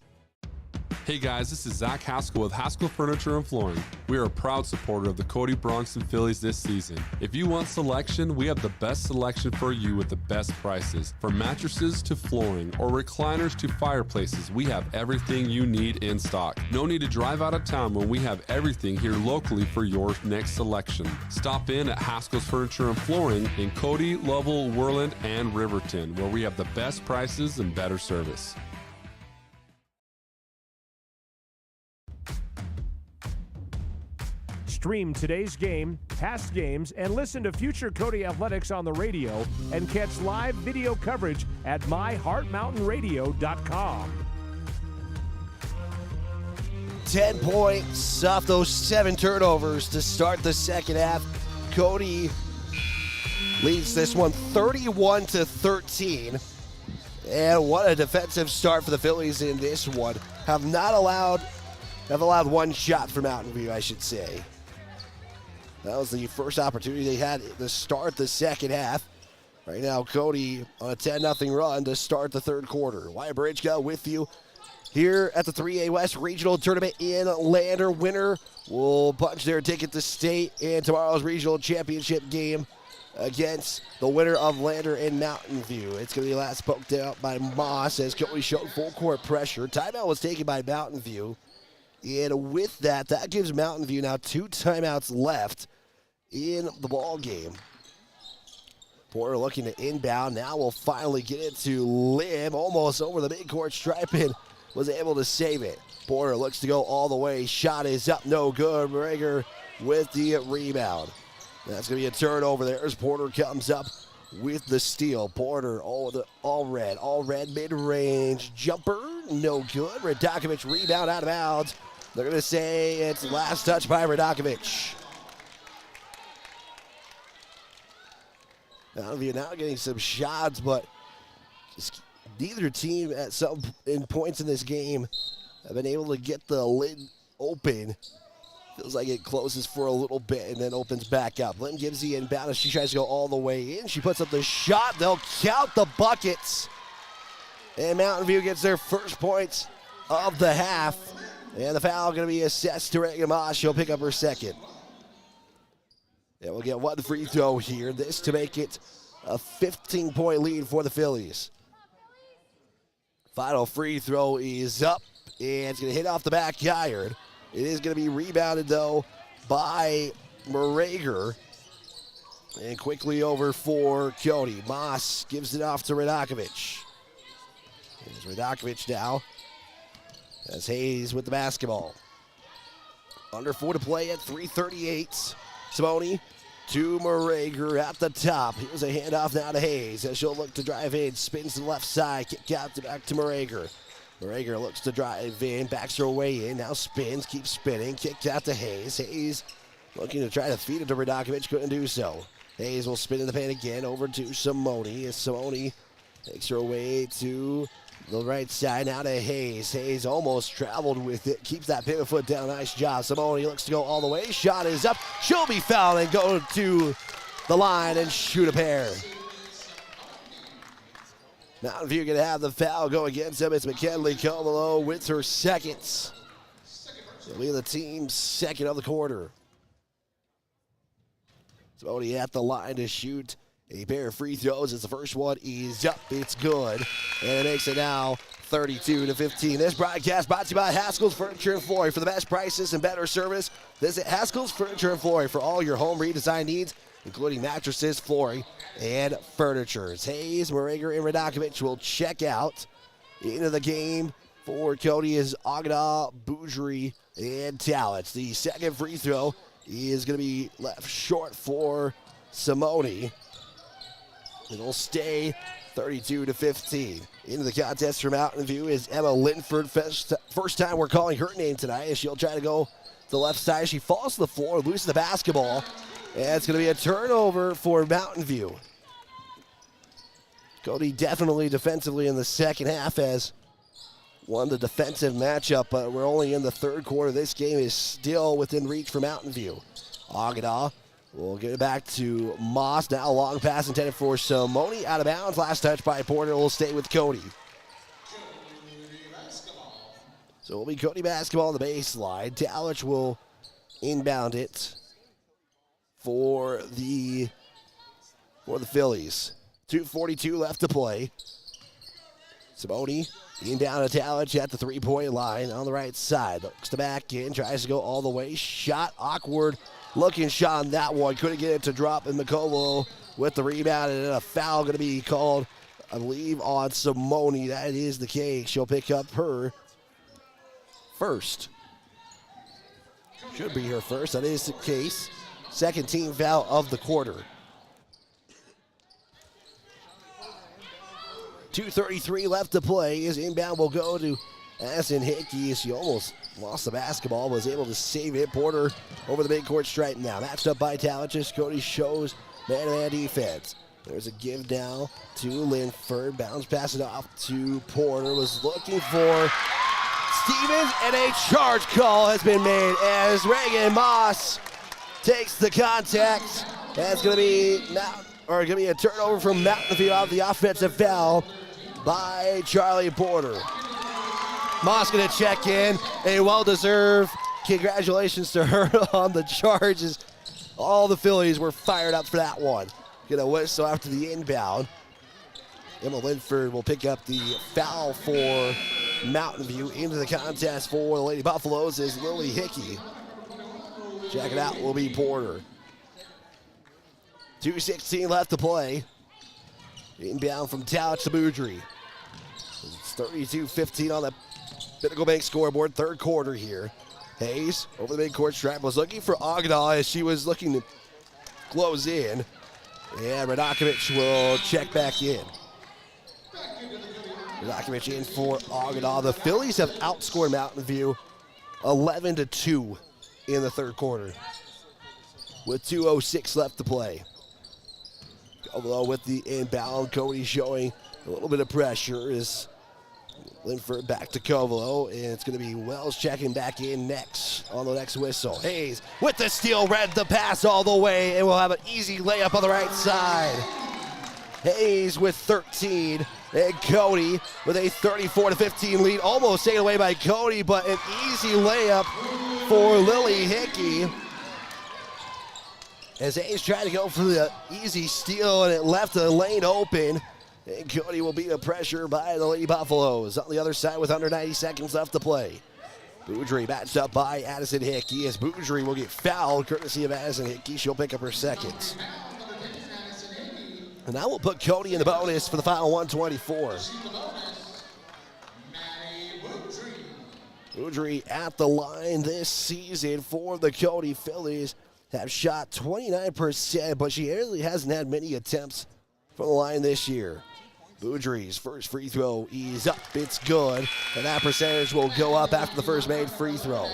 Hey guys, this is Zach Haskell with Haskell Furniture and Flooring. We are a proud supporter of the Cody Bronx and Fillies this season. If you want selection, we have the best selection for you with the best prices. From mattresses to flooring or recliners to fireplaces, we have everything you need in stock. No need to drive out of town when we have everything here locally for your next selection. Stop in at Haskell's Furniture and Flooring in Cody, Lovell, Worland, and Riverton, where we have the best prices and better service. Stream today's game, past games, and listen to future Cody Athletics on the radio and catch live video coverage at myheartmountainradio.com. 10 points off those 7 turnovers to start the second half. Cody leads this one 31-13. And what a defensive start for the Phillies in this one. Have allowed one shot for Mountain View, I should say. That was the first opportunity they had to start the second half. Right now, Cody on a 10-0 run to start the third quarter. Wyatt Bridgegall with you here at the 3A West Regional Tournament in Lander. Winner will punch their ticket to state in tomorrow's regional championship game against the winner of Lander and Mountain View. It's going to be last poked out by Moss as Cody showed full court pressure. Timeout was taken by Mountain View. And with that gives Mountain View now 2 timeouts left in the ball game. Porter looking to inbound. Now we'll finally get it to Lim, almost over the midcourt stripe, and was able to save it. Porter looks to go all the way. Shot is up, no good. Morager with the rebound. That's going to be a turnover there as Porter comes up with the steal. Porter, all red mid-range jumper, no good. Radakovic rebound out of bounds. They're going to say it's last touch by Radakovic. Now you're now getting some shots, but just neither team at some points in this game have been able to get the lid open. Feels like it closes for a little bit and then opens back up. Lynn gives the inbound as she tries to go all the way in. She puts up the shot. They'll count the buckets. And Mountain View gets their first points of the half. And the foul going to be assessed to Reagan Moss. She'll pick up her second. Yeah, we'll get one free throw here. This to make it a 15-point lead for the Phillies. Final free throw is up, and it's going to hit off the back iron. It is going to be rebounded, though, by Morager. And quickly over for Cody. Moss gives it off to Radakovic. Here's Radakovic now. As Hayes with the basketball. Under 4 to play at 3:38. Simone to Morager at the top. Here's a handoff now to Hayes as she'll look to drive in. Spins to the left side. Kick out back to Morager. Morager looks to drive in. Backs her way in. Now spins. Keeps spinning. Kicked out to Hayes. Hayes looking to try to feed it to Radakovic. Couldn't do so. Hayes will spin in the paint again. Over to Simone. As Simone makes her way to the right side. Now to Hayes. Hayes almost traveled with it. Keeps that pivot foot down. Nice job. Simone looks to go all the way. Shot is up. She'll be fouled and go to the line and shoot a pair. Mountain View going to have the foul go against them. It's McKinley Comolo with her seconds. It'll be the team's second of the quarter. Simone at the line to shoot a pair of free throws as the first one is up. It's good. And it makes it now 32-15. This broadcast brought to you by Haskell's Furniture and Flooring. For the best prices and better service, visit Haskell's Furniture and Flooring for all your home redesign needs, including mattresses, flooring, and furniture. Hayes, Morager, and Radakovic will check out. Into the game for Cody is Agada, Boudry, and Talent. The second free throw is going to be left short for Simone. It'll stay 32-15. Into the contest for Mountain View is Emma Linford. First time we're calling her name tonight as she'll try to go to the left side. She falls to the floor, loses the basketball, and it's going to be a turnover for Mountain View. Cody definitely defensively in the second half has won the defensive matchup, but we're only in the third quarter. This game is still within reach for Mountain View. Agada will get it back to Moss. Now a long pass intended for Simone. Out of bounds. Last touch by Porter will stay with Cody. So it'll be Cody basketball on the baseline. Talich will inbound it for the Phillies. 2:42 left to play. Simone inbound to Talich at the three-point line on the right side. Looks to back in. Tries to go all the way. Shot awkward. Looking shot on that one. Couldn't get it to drop. And McColo with the rebound. And a foul going to be called, I believe, on Simone. That is the case. She'll pick up her first. Should be her first. That is the case. Second team foul of the quarter. 2:33 left to play. His inbound will go to Addison Hickey. She almost lost the basketball, was able to save it. Porter over the midcourt stripe now. Matched up by Talich. Cody shows man-to-man defense. There's a give down to Linford. Bounce pass it off to Porter. Was looking for Stevens, and a charge call has been made as Reagan Moss takes the contact. That's going to be a turnover from Mountain View off the offensive foul by Charlie Porter. Moss going to check in. A well-deserved congratulations to her on the charges. All the Phillies were fired up for that one. Going to whistle after the inbound. Emma Linford will pick up the foul for Mountain View. Into the contest for the Lady Buffaloes is Lily Hickey. Check it out, will be Porter. 2:16 left to play. Inbound from Talich to Boudry. It's 32-15 on the Pinnacle Bank scoreboard, third quarter here. Hayes over the midcourt stripe was looking for Agada as she was looking to close in. And Radakovic will check back in. Radakovic in for Agada. The Phillies have outscored Mountain View 11-2 in the third quarter with 2:06 left to play. Although with the inbound, Cody showing a little bit of pressure is Linford back to Covelo, and it's going to be Wells checking back in next on the next whistle. Hayes with the steal, read the pass all the way, and we'll have an easy layup on the right side. Hayes with 13, and Cody with a 34-15 lead, almost taken away by Cody, but an easy layup for Lily Hickey. As Hayes tried to go for the easy steal, and it left the lane open. And Cody will beat the pressure by the Lady Buffaloes. On the other side with under 90 seconds left to play. Boudry matched up by Addison Hickey as Boudry will get fouled courtesy of Addison Hickey. She'll pick up her second. And that will put Cody in the bonus for the final 124. Boudry at the line this season for the Cody Fillies. Have shot 29%, but she really hasn't had many attempts from the line this year. Boudry's first free throw is up. It's good. And that percentage will go up after the first made free throw.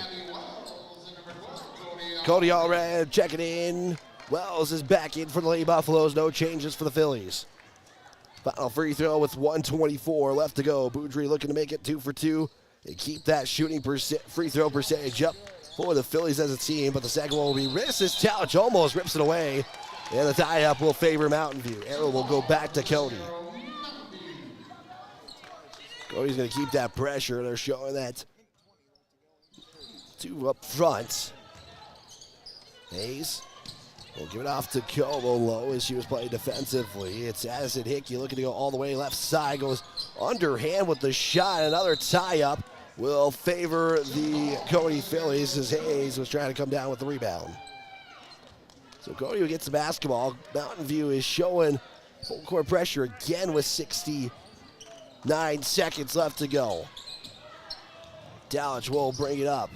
Cody Allred checking in. Wells is back in for the Lady Buffaloes. No changes for the Phillies. Final free throw with 1:24 left to go. Boudry looking to make it 2 for 2 and keep that shooting free throw percentage up for the Phillies as a team. But the second one will be Risses. Couch almost rips it away. And the tie-up will favor Mountain View. Arrow will go back to Cody. Cody's going to keep that pressure. They're showing that 2 up front. Hayes will give it off to Covelo as she was playing defensively. It's Addison Hickey looking to go all the way left side. Goes underhand with the shot. Another tie-up will favor the Cody Fillies as Hayes was trying to come down with the rebound. So Cody gets the basketball. Mountain View is showing full court pressure again with 69 seconds left to go. Dalich will bring it up.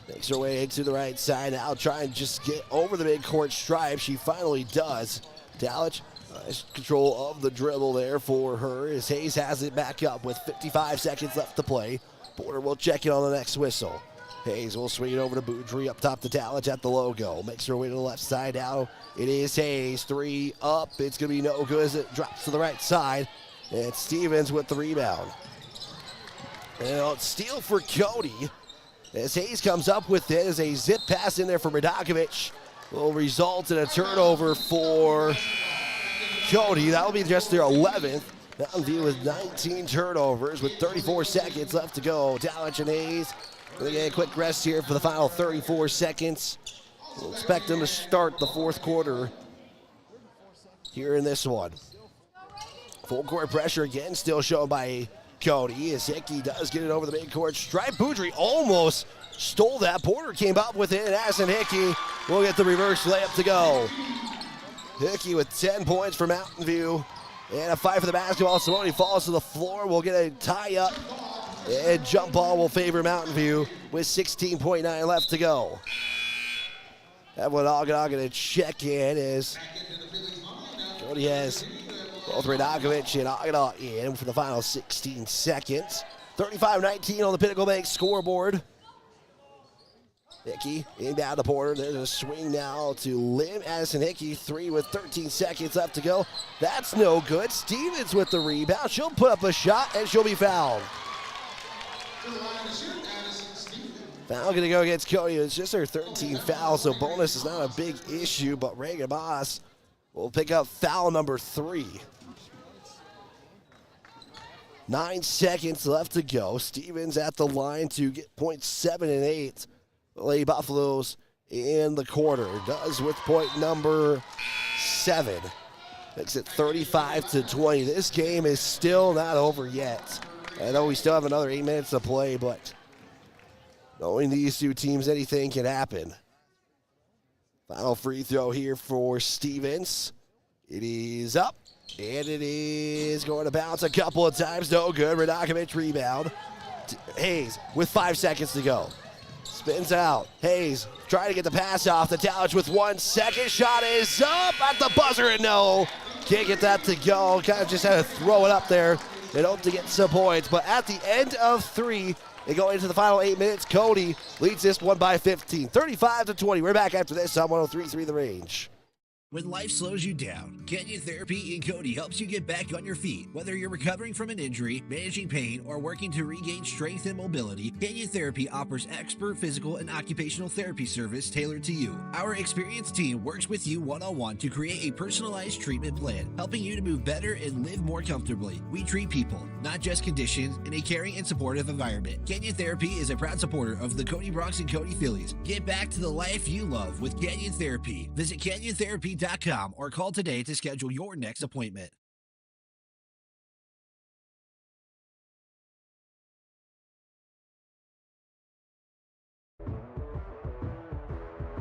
Makes her way into the right side now, trying to just get over the midcourt stripe. She finally does. Dalich, nice control of the dribble there for her as Hayes has it back up with 55 seconds left to play. Porter will check it on the next whistle. Hayes will swing it over to Boudry up top to Dalich at the logo. Makes her way to the left side now. It is Hayes, 3 up. It's going to be no good as it drops to the right side. And Stevens with the rebound. And steal for Cody. As Hayes comes up with it as a zip pass in there for Radakovic. Will result in a turnover for Cody. That will be just their 11th. Mountain View with 19 turnovers with 34 seconds left to go. Dalich and Hayes going to get a quick rest here for the final 34 seconds. We'll expect them to start the fourth quarter here in this one. Full court pressure again, still shown by Cody as Hickey does get it over the midcourt stripe. Boudry almost stole that. Porter came up with it, and Addison Hickey will get the reverse layup to go. Hickey with 10 points for Mountain View. And a fight for the basketball. Simone falls to the floor. We'll get a tie-up. And jump ball will favor Mountain View with 16.9 left to go. Evelyn Agada going to check in as Cody has both Radakovic and Agada in for the final 16 seconds. 35-19 on the Pinnacle Bank scoreboard. Hickey inbound to Porter. There's a swing now to Lim. Addison Hickey, 3 with 13 seconds left to go. That's no good. Stevens with the rebound. She'll put up a shot and she'll be fouled. Foul going to go against Cody. It's just her 13th foul, so bonus is not a big issue, but Reagan Moss will pick up foul number 3. 9 seconds left to go. Stevens at the line to get points 7 and 8. Lady Buffaloes in the quarter. Does with point number 7. Makes it 35-20. This game is still not over yet. I know we still have another 8 minutes to play, but knowing these two teams, anything can happen. Final free throw here for Stevens. It is up, and it is going to bounce a couple of times. No good. Radakovic rebound. Hayes with 5 seconds to go. Spins out. Hayes trying to get the pass off. The Talich with 1 second. Shot is up at the buzzer, and no. Can't get that to go. Kind of just had to throw it up there and hope to get some points. But at the end of 3, and going into the final 8 minutes, Cody leads this one by 15, 35-20. We're back after this on 103.3 The Range. When life slows you down, Canyon Therapy in Cody helps you get back on your feet. Whether you're recovering from an injury, managing pain, or working to regain strength and mobility, Canyon Therapy offers expert physical and occupational therapy service tailored to you. Our experienced team works with you one-on-one to create a personalized treatment plan, helping you to move better and live more comfortably. We treat people, not just conditions, in a caring and supportive environment. Canyon Therapy is a proud supporter of the Cody Bronx and Cody Fillies. Get back to the life you love with Canyon Therapy. Visit CanyonTherapy.com or call today to schedule your next appointment.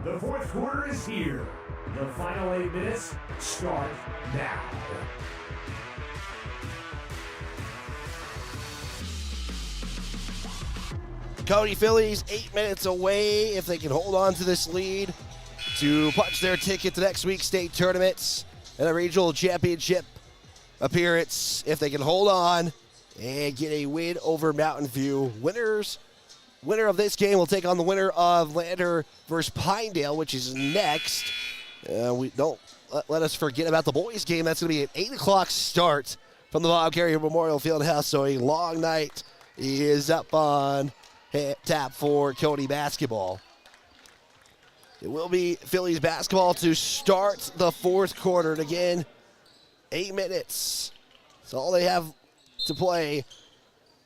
The fourth quarter is here. The final 8 minutes start now. Cody Fillies 8 minutes away if they can hold on to this lead to punch their ticket to next week's state tournaments and a regional championship appearance if they can hold on and get a win over Mountain View. Winner of this game will take on the winner of Lander versus Pinedale, which is next. We don't let us forget about the boys game. That's going to be an 8 o'clock start from the Bob Carrier Memorial Fieldhouse, so a long night is up on tap for Cody basketball. It will be Phillies basketball to start the fourth quarter. And again, 8 minutes. That's all they have to play,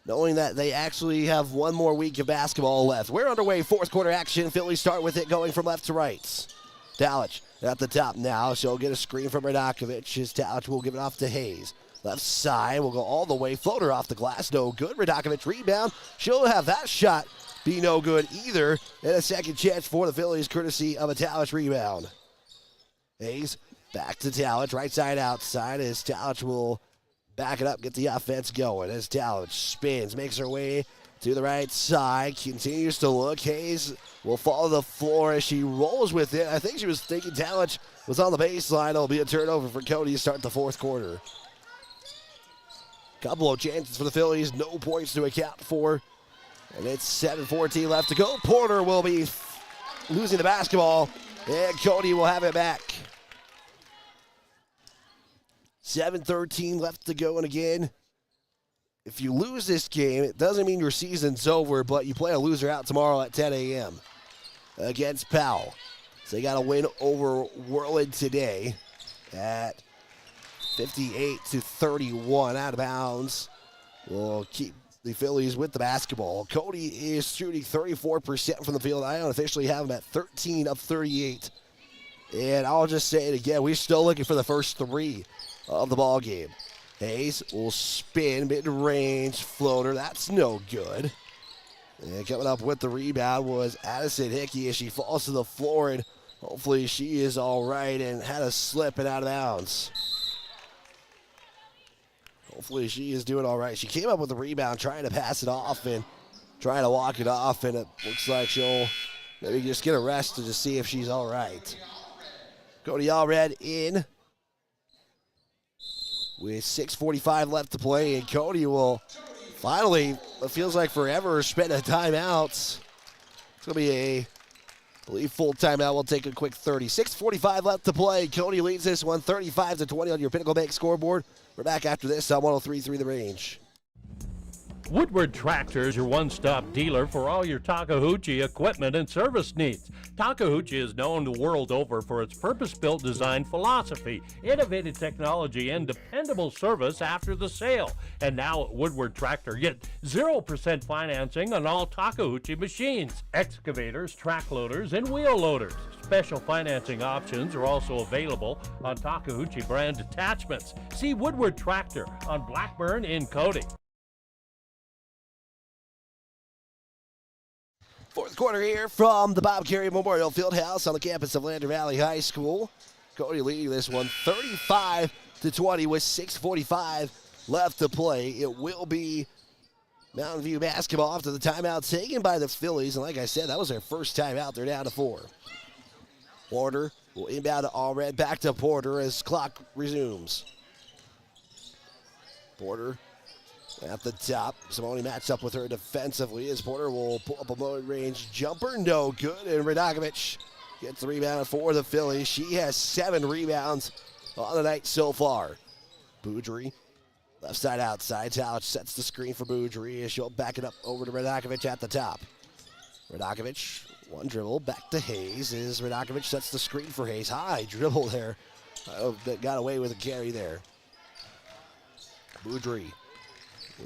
knowing that they actually have one more week of basketball left. We're underway, fourth quarter action. Phillies start with it going from left to right. Talich at the top now. She'll get a screen from Radakovic. His Talich will give it off to Hayes. Left side will go all the way. Floater off the glass. No good. Radakovic rebound. She'll have that shot be no good either. And a second chance for the Phillies, courtesy of a Talich rebound. Hayes back to Talich. Right side outside as Talich will back it up, get the offense going. As Talich spins, makes her way to the right side, continues to look. Hayes will follow the floor as she rolls with it. I think she was thinking Talich was on the baseline. It'll be a turnover for Cody to start the fourth quarter. Couple of chances for the Phillies, no points to account for. And it's 7:14 left to go. Porter will be losing the basketball, and Cody will have it back. 7:13 left to go, and again, if you lose this game, it doesn't mean your season's over, but you play a loser out tomorrow at 10 a.m. against Powell. So they got to win over Worland today at 58-31 out of bounds. We'll keep the Phillies with the basketball. Cody is shooting 34% from the field. I unofficially have him at 13 of 38. And I'll just say it again, we're still looking for the first 3 of the ball game. Hayes will spin, mid-range floater. That's no good. And coming up with the rebound was Addison Hickey as she falls to the floor, and hopefully she is all right and had a slip and out of bounds. Hopefully she is doing all right. She came up with the rebound, trying to pass it off and trying to walk it off, and it looks like she'll maybe just get arrested to see if she's all right. Cody Allred in with 6:45 left to play, and Cody will finally, it feels like forever, spend a timeout. It's going to be I believe full timeout. We'll take a quick 30. 6:45 left to play. Cody leads this one 35-20 on your Pinnacle Bank scoreboard. We're back after this on 103.3 The Range. Woodward Tractor is your one-stop dealer for all your Takahouchi equipment and service needs. Takahouchi is known the world over for its purpose-built design philosophy, innovative technology, and dependable service after the sale. And now at Woodward Tractor, get 0% financing on all Takahouchi machines, excavators, track loaders, and wheel loaders. Special financing options are also available on Takahouchi brand attachments. See Woodward Tractor on Blackburn in Cody. Fourth quarter here from the Bob Carey Memorial Fieldhouse on the campus of Lander Valley High School. Cody leading this one 35-20 with 6:45 left to play. It will be Mountain View basketball after the timeout taken by the Phillies. And like I said, that was their first timeout. They're down to 4. Porter will inbound to Allred. Back to Porter as clock resumes. Porter at the top. Simone matched up with her defensively as Porter will pull up a mid-range jumper. No good. And Radakovic gets the rebound for the Phillies. She has 7 rebounds on the night so far. Boudry, left side outside. Talic sets the screen for Boudry as she'll back it up over to Radakovic at the top. Radakovic, one dribble, back to Hayes as Radakovic sets the screen for Hayes. High dribble there. That got away with a carry there. Boudry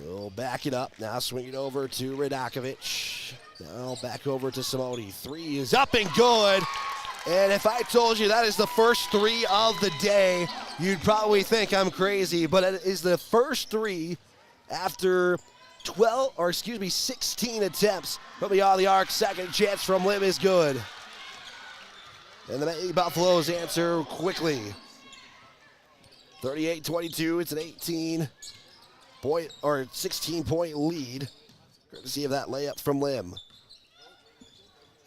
will back it up. Now swing it over to Radakovic. Now back over to Simone. 3 is up and good. And if I told you that is the first 3 of the day, you'd probably think I'm crazy. But it is the first 3 after 16 attempts from beyond the arc. Second chance from Lim is good. And the Buffaloes answer quickly. 38-22. It's an 16-point lead. Courtesy of that layup from Lim.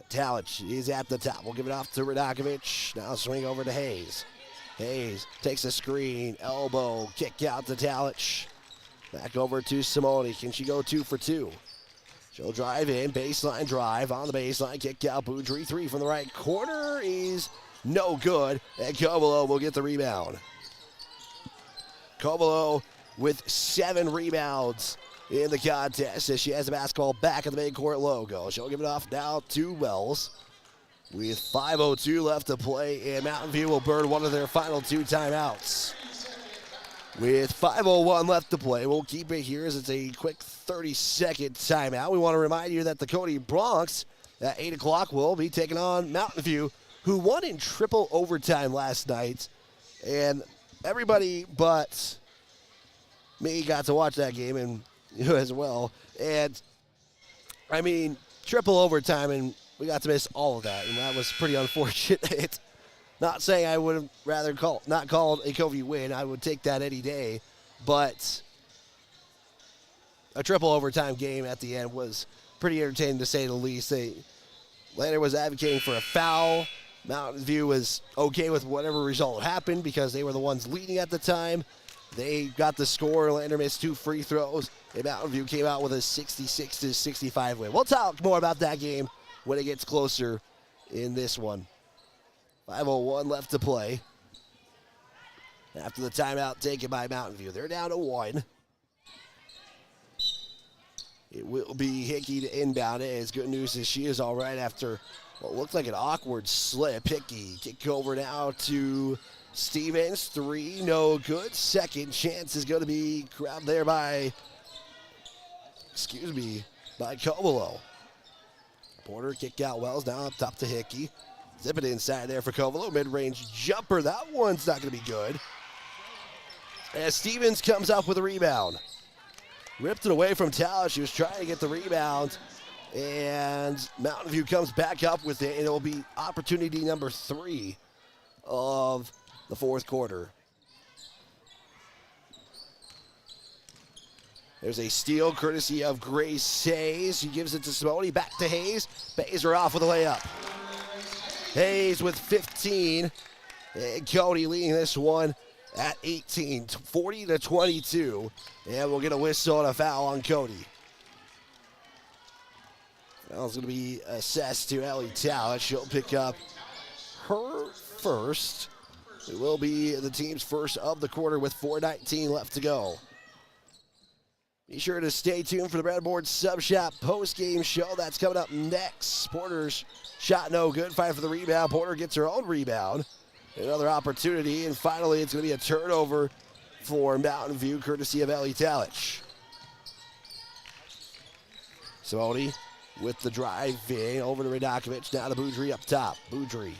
Talic is at the top. We'll give it off to Radakovic. Now swing over to Hayes. Hayes takes a screen. Elbow. Kick out to Talic. Back over to Simone. Can she go 2 for 2? She'll drive in. Baseline drive. On the baseline. Kick out. Boudry. 3 from the right corner is no good. And Cobolo will get the rebound. Cobolo with 7 rebounds in the contest as she has the basketball back at the midcourt logo. She'll give it off now to Wells with 5:02 left to play, and Mountain View will burn one of their final 2 timeouts. With 5:01 left to play, we'll keep it here as it's a quick 30-second timeout. We want to remind you that the Cody Bronx at 8 o'clock will be taking on Mountain View, who won in triple overtime last night, and everybody but me got to watch that game, and you as well. And I mean, triple overtime, and we got to miss all of that, and that was pretty unfortunate. Not saying I would have rather not called a Covey win. I would take that any day, but a triple overtime game at the end was pretty entertaining to say the least. Lander was advocating for a foul. Mountain View was okay with whatever result happened because they were the ones leading at the time. They got the score. Lander missed 2 free throws. And Mountain View came out with a 66-65 win. We'll talk more about that game when it gets closer in this one. 5:01 left to play. After the timeout taken by Mountain View. They're down to 1. It will be Hickey to inbound it. As good news is she is all right after what looked like an awkward slip. Hickey kick over now to Stevens. 3, no good. Second chance is going to be grabbed there by Covelo. Porter kicked out Wells. Now up top to Hickey. Zip it inside there for Covelo. Mid-range jumper. That one's not going to be good. As Stevens comes up with a rebound. Ripped it away from Talic. She was trying to get the rebound. And Mountain View comes back up with it. And it will be opportunity number 3 of the fourth quarter. There's a steal courtesy of Grace Hayes. She gives it to Simone. Back to Hayes. Pays her off with a layup. Hayes with 15. And Cody leading this one at 18. 40-22. And we'll get a whistle and a foul on Cody. Foul's going to be assessed to Ellie Talic. She'll pick up her first. It will be the team's first of the quarter with 4:19 left to go. Be sure to stay tuned for the Breadboard Sub Shop post-game show. That's coming up next. Porter's shot no good. Fight for the rebound. Porter gets her own rebound. Another opportunity. And finally, it's going to be a turnover for Mountain View, courtesy of Ellie Talic. Simone with the drive in. Over to Radakovic. Down to Boudry up top. Boudry.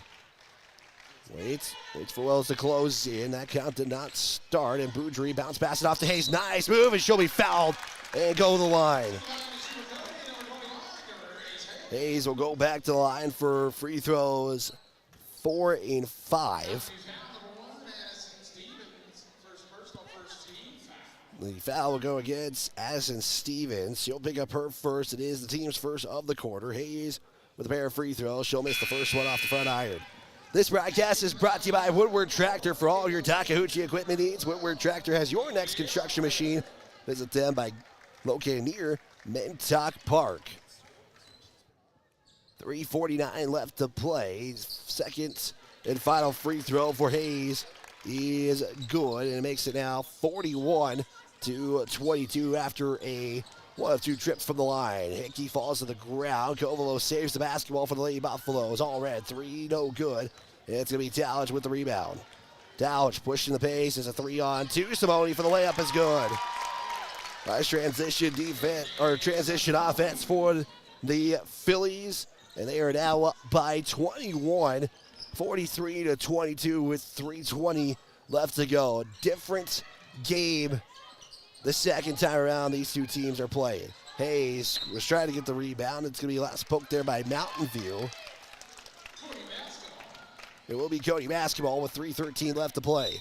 Waits for Wells to close in. That count did not start, and Boudry bounce pass it off to Hayes. Nice move, and she'll be fouled and go to the line. Hayes will go back to the line for free throws 4 and 5. The foul will go against Addison Stevens. She'll pick up her first. It is the team's first of the quarter. Hayes with a pair of free throws. She'll miss the first one off the front iron. This broadcast is brought to you by Woodward Tractor. For all your Takeuchi equipment needs, Woodward Tractor has your next construction machine. Visit them by located near Mentok Park. 3:49 left to play. Second and final free throw for Hayes is good, and it makes it now 41-22 after a one of two trips from the line. Hickey falls to the ground. Covelo saves the basketball for the Lady Buffaloes. All red, three, no good. And it's going to be Dowdge with the rebound. Dowdge pushing the pace as a 3-on-2. Simone for the layup is good. Nice transition defense, or transition offense for the Phillies. And they are now up by 21, 43-22 with 3:20 left to go. Different game the second time around these two teams are playing. Hayes was trying to get the rebound. It's going to be last poked there by Mountain View. It will be Cody basketball with 3:13 left to play.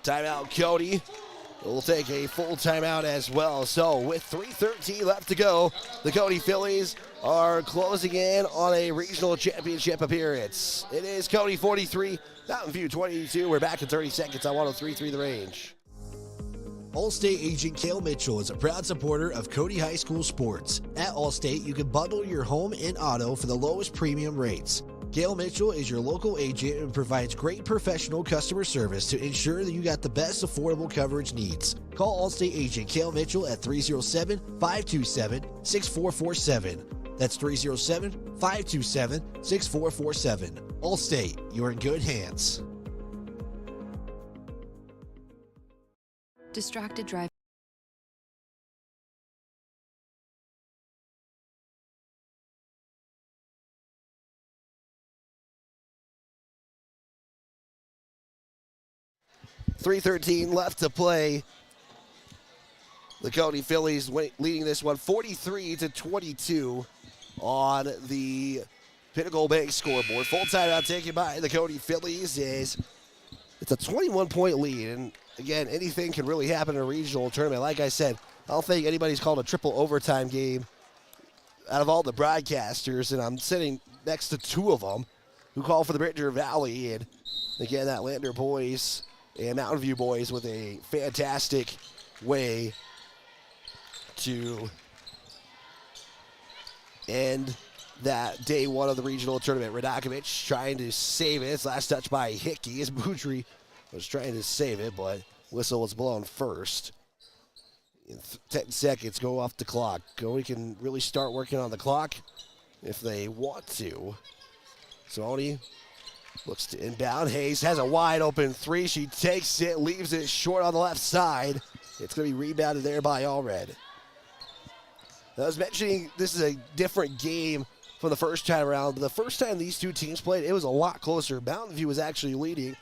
Timeout, Cody. We'll take a full timeout as well. So with 3:13 left to go, the Cody Fillies are closing in on a regional championship appearance. It is Cody 43, Mountain View 22. We're back in 30 seconds on 103.3 The Range. Allstate agent Cale Mitchell is a proud supporter of Cody High School sports. At Allstate, you can bundle your home and auto for the lowest premium rates. Cale Mitchell is your local agent and provides great professional customer service to ensure that you got the best affordable coverage needs. Call Allstate agent Cale Mitchell at 307-527-6447. That's 307-527-6447. Allstate, you're in good hands. Distracted drive. .313 left to play. The Cody Fillies leading this one 43-22 on the Pinnacle Bank scoreboard. Full timeout taken by the Cody Fillies. It's a 21-point lead, and again, anything can really happen in a regional tournament. Like I said, I don't think anybody's called a triple overtime game out of all the broadcasters, and I'm sitting next to two of them who call for the Bridger Valley, and again, that Lander boys and Mountain View boys with a fantastic way to end that day one of the regional tournament. Radakovic trying to save it. It's last touch by Hickey as Boudry was trying to save it, but whistle was blown first. In 10 seconds, go off the clock. Cody can really start working on the clock if they want to. Simone looks to inbound. Hayes has a wide open three. She takes it, leaves it short on the left side. It's going to be rebounded there by Allred. I was mentioning this is a different game from the first time around. The first time these two teams played, it was a lot closer. Mountain View was actually leading.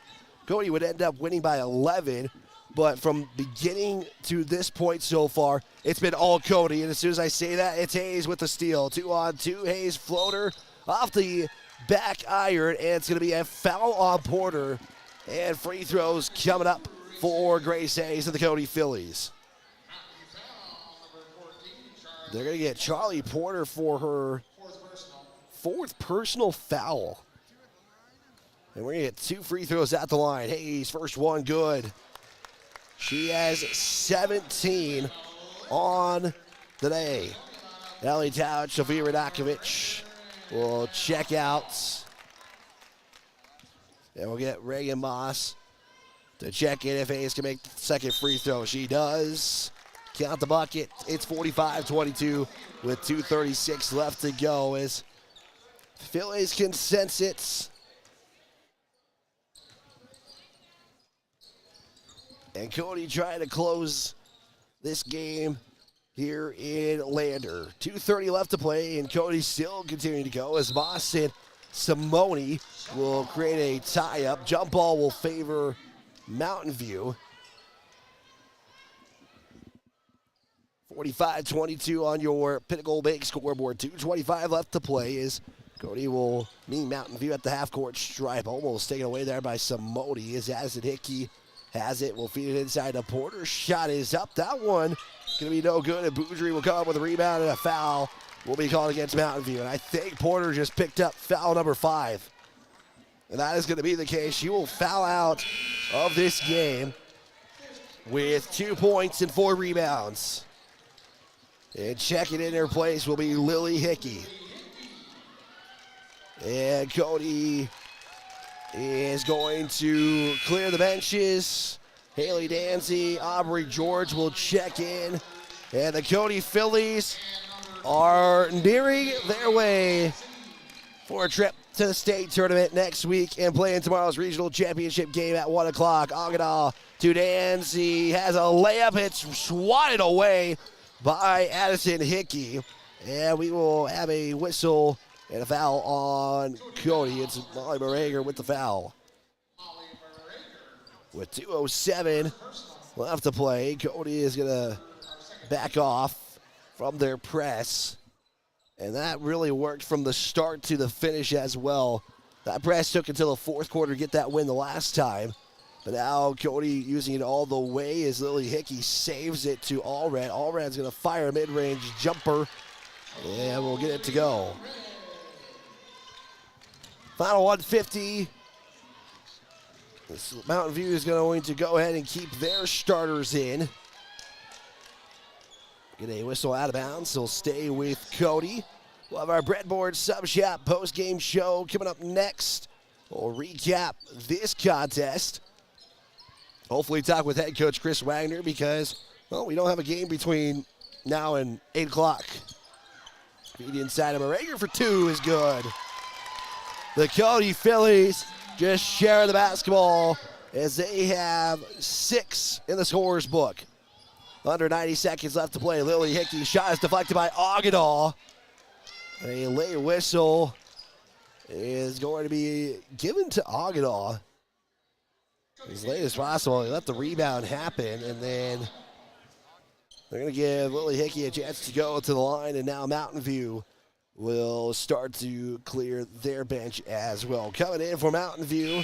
Cody would end up winning by 11, but from beginning to this point so far, it's been all Cody. And as soon as I say that, it's Hayes with the steal. 2-on-2, Hayes floater off the back iron, and it's going to be a foul on Porter. And free throws coming up for Grace Hayes and the Cody Fillies. They're going to get Charlie Porter for her fourth personal foul. And we're going to get two free throws at the line. Hayes, first one, good. She has 17 on the day. Ellie Towd, Sofia Radakovic will check out. And we'll get Reagan Moss to check in if Hayes can make the second free throw. She does. Count the bucket. It's 45-22 with 2:36 left to go as Phillies can sense it. And Cody trying to close this game here in Lander. 2:30 left to play, and Cody still continuing to go as Moss and Simone will create a tie-up. Jump ball will favor Mountain View. 45-22 on your Pinnacle Bank scoreboard. 2:25 left to play as Cody will meet Mountain View at the half-court stripe. Almost taken away there by Simone as Addison Hickey has it. Will feed it inside to Porter. Shot is up. That one going to be no good. And Boudry will come up with a rebound, and a foul will be called against Mountain View. And I think Porter just picked up foul number 5. And that is going to be the case. She will foul out of this game with 2 points and 4 rebounds. And checking in her place will be Lily Hickey. And Cody is going to clear the benches. Haley Danzy, Aubrey George will check in. And the Cody Fillies are nearing their way for a trip to the state tournament next week and playing tomorrow's regional championship game at 1 o'clock. Oganaw to Danzy, has a layup. It's swatted away by Addison Hickey. And we will have a whistle and a foul on Cody. It's Molly Morager with the foul. With 2:07 left to play, Cody is going to back off from their press. And that really worked from the start to the finish as well. That press took until the fourth quarter to get that win the last time. But now Cody using it all the way as Lily Hickey saves it to Allred. Allred's going to fire a mid-range jumper, and we'll get it to go. Final 150. This Mountain View is going to go ahead and keep their starters in. Get a whistle out of bounds. He'll stay with Cody. We'll have our Breadboard Sub Shop post-game show coming up next. We'll recap this contest. Hopefully talk with head coach Chris Wagner because, well, we don't have a game between now and 8 o'clock. Feed inside of Morager for 2 is good. The Cody Fillies just share the basketball as they have 6 in the scorer's book. Under 90 seconds left to play. Lily Hickey shot is deflected by Oganaw. A late whistle is going to be given to Oganaw as late as possible. They let the rebound happen, and then they're going to give Lily Hickey a chance to go to the line, and now Mountain View will start to clear their bench as well. Coming in for Mountain View,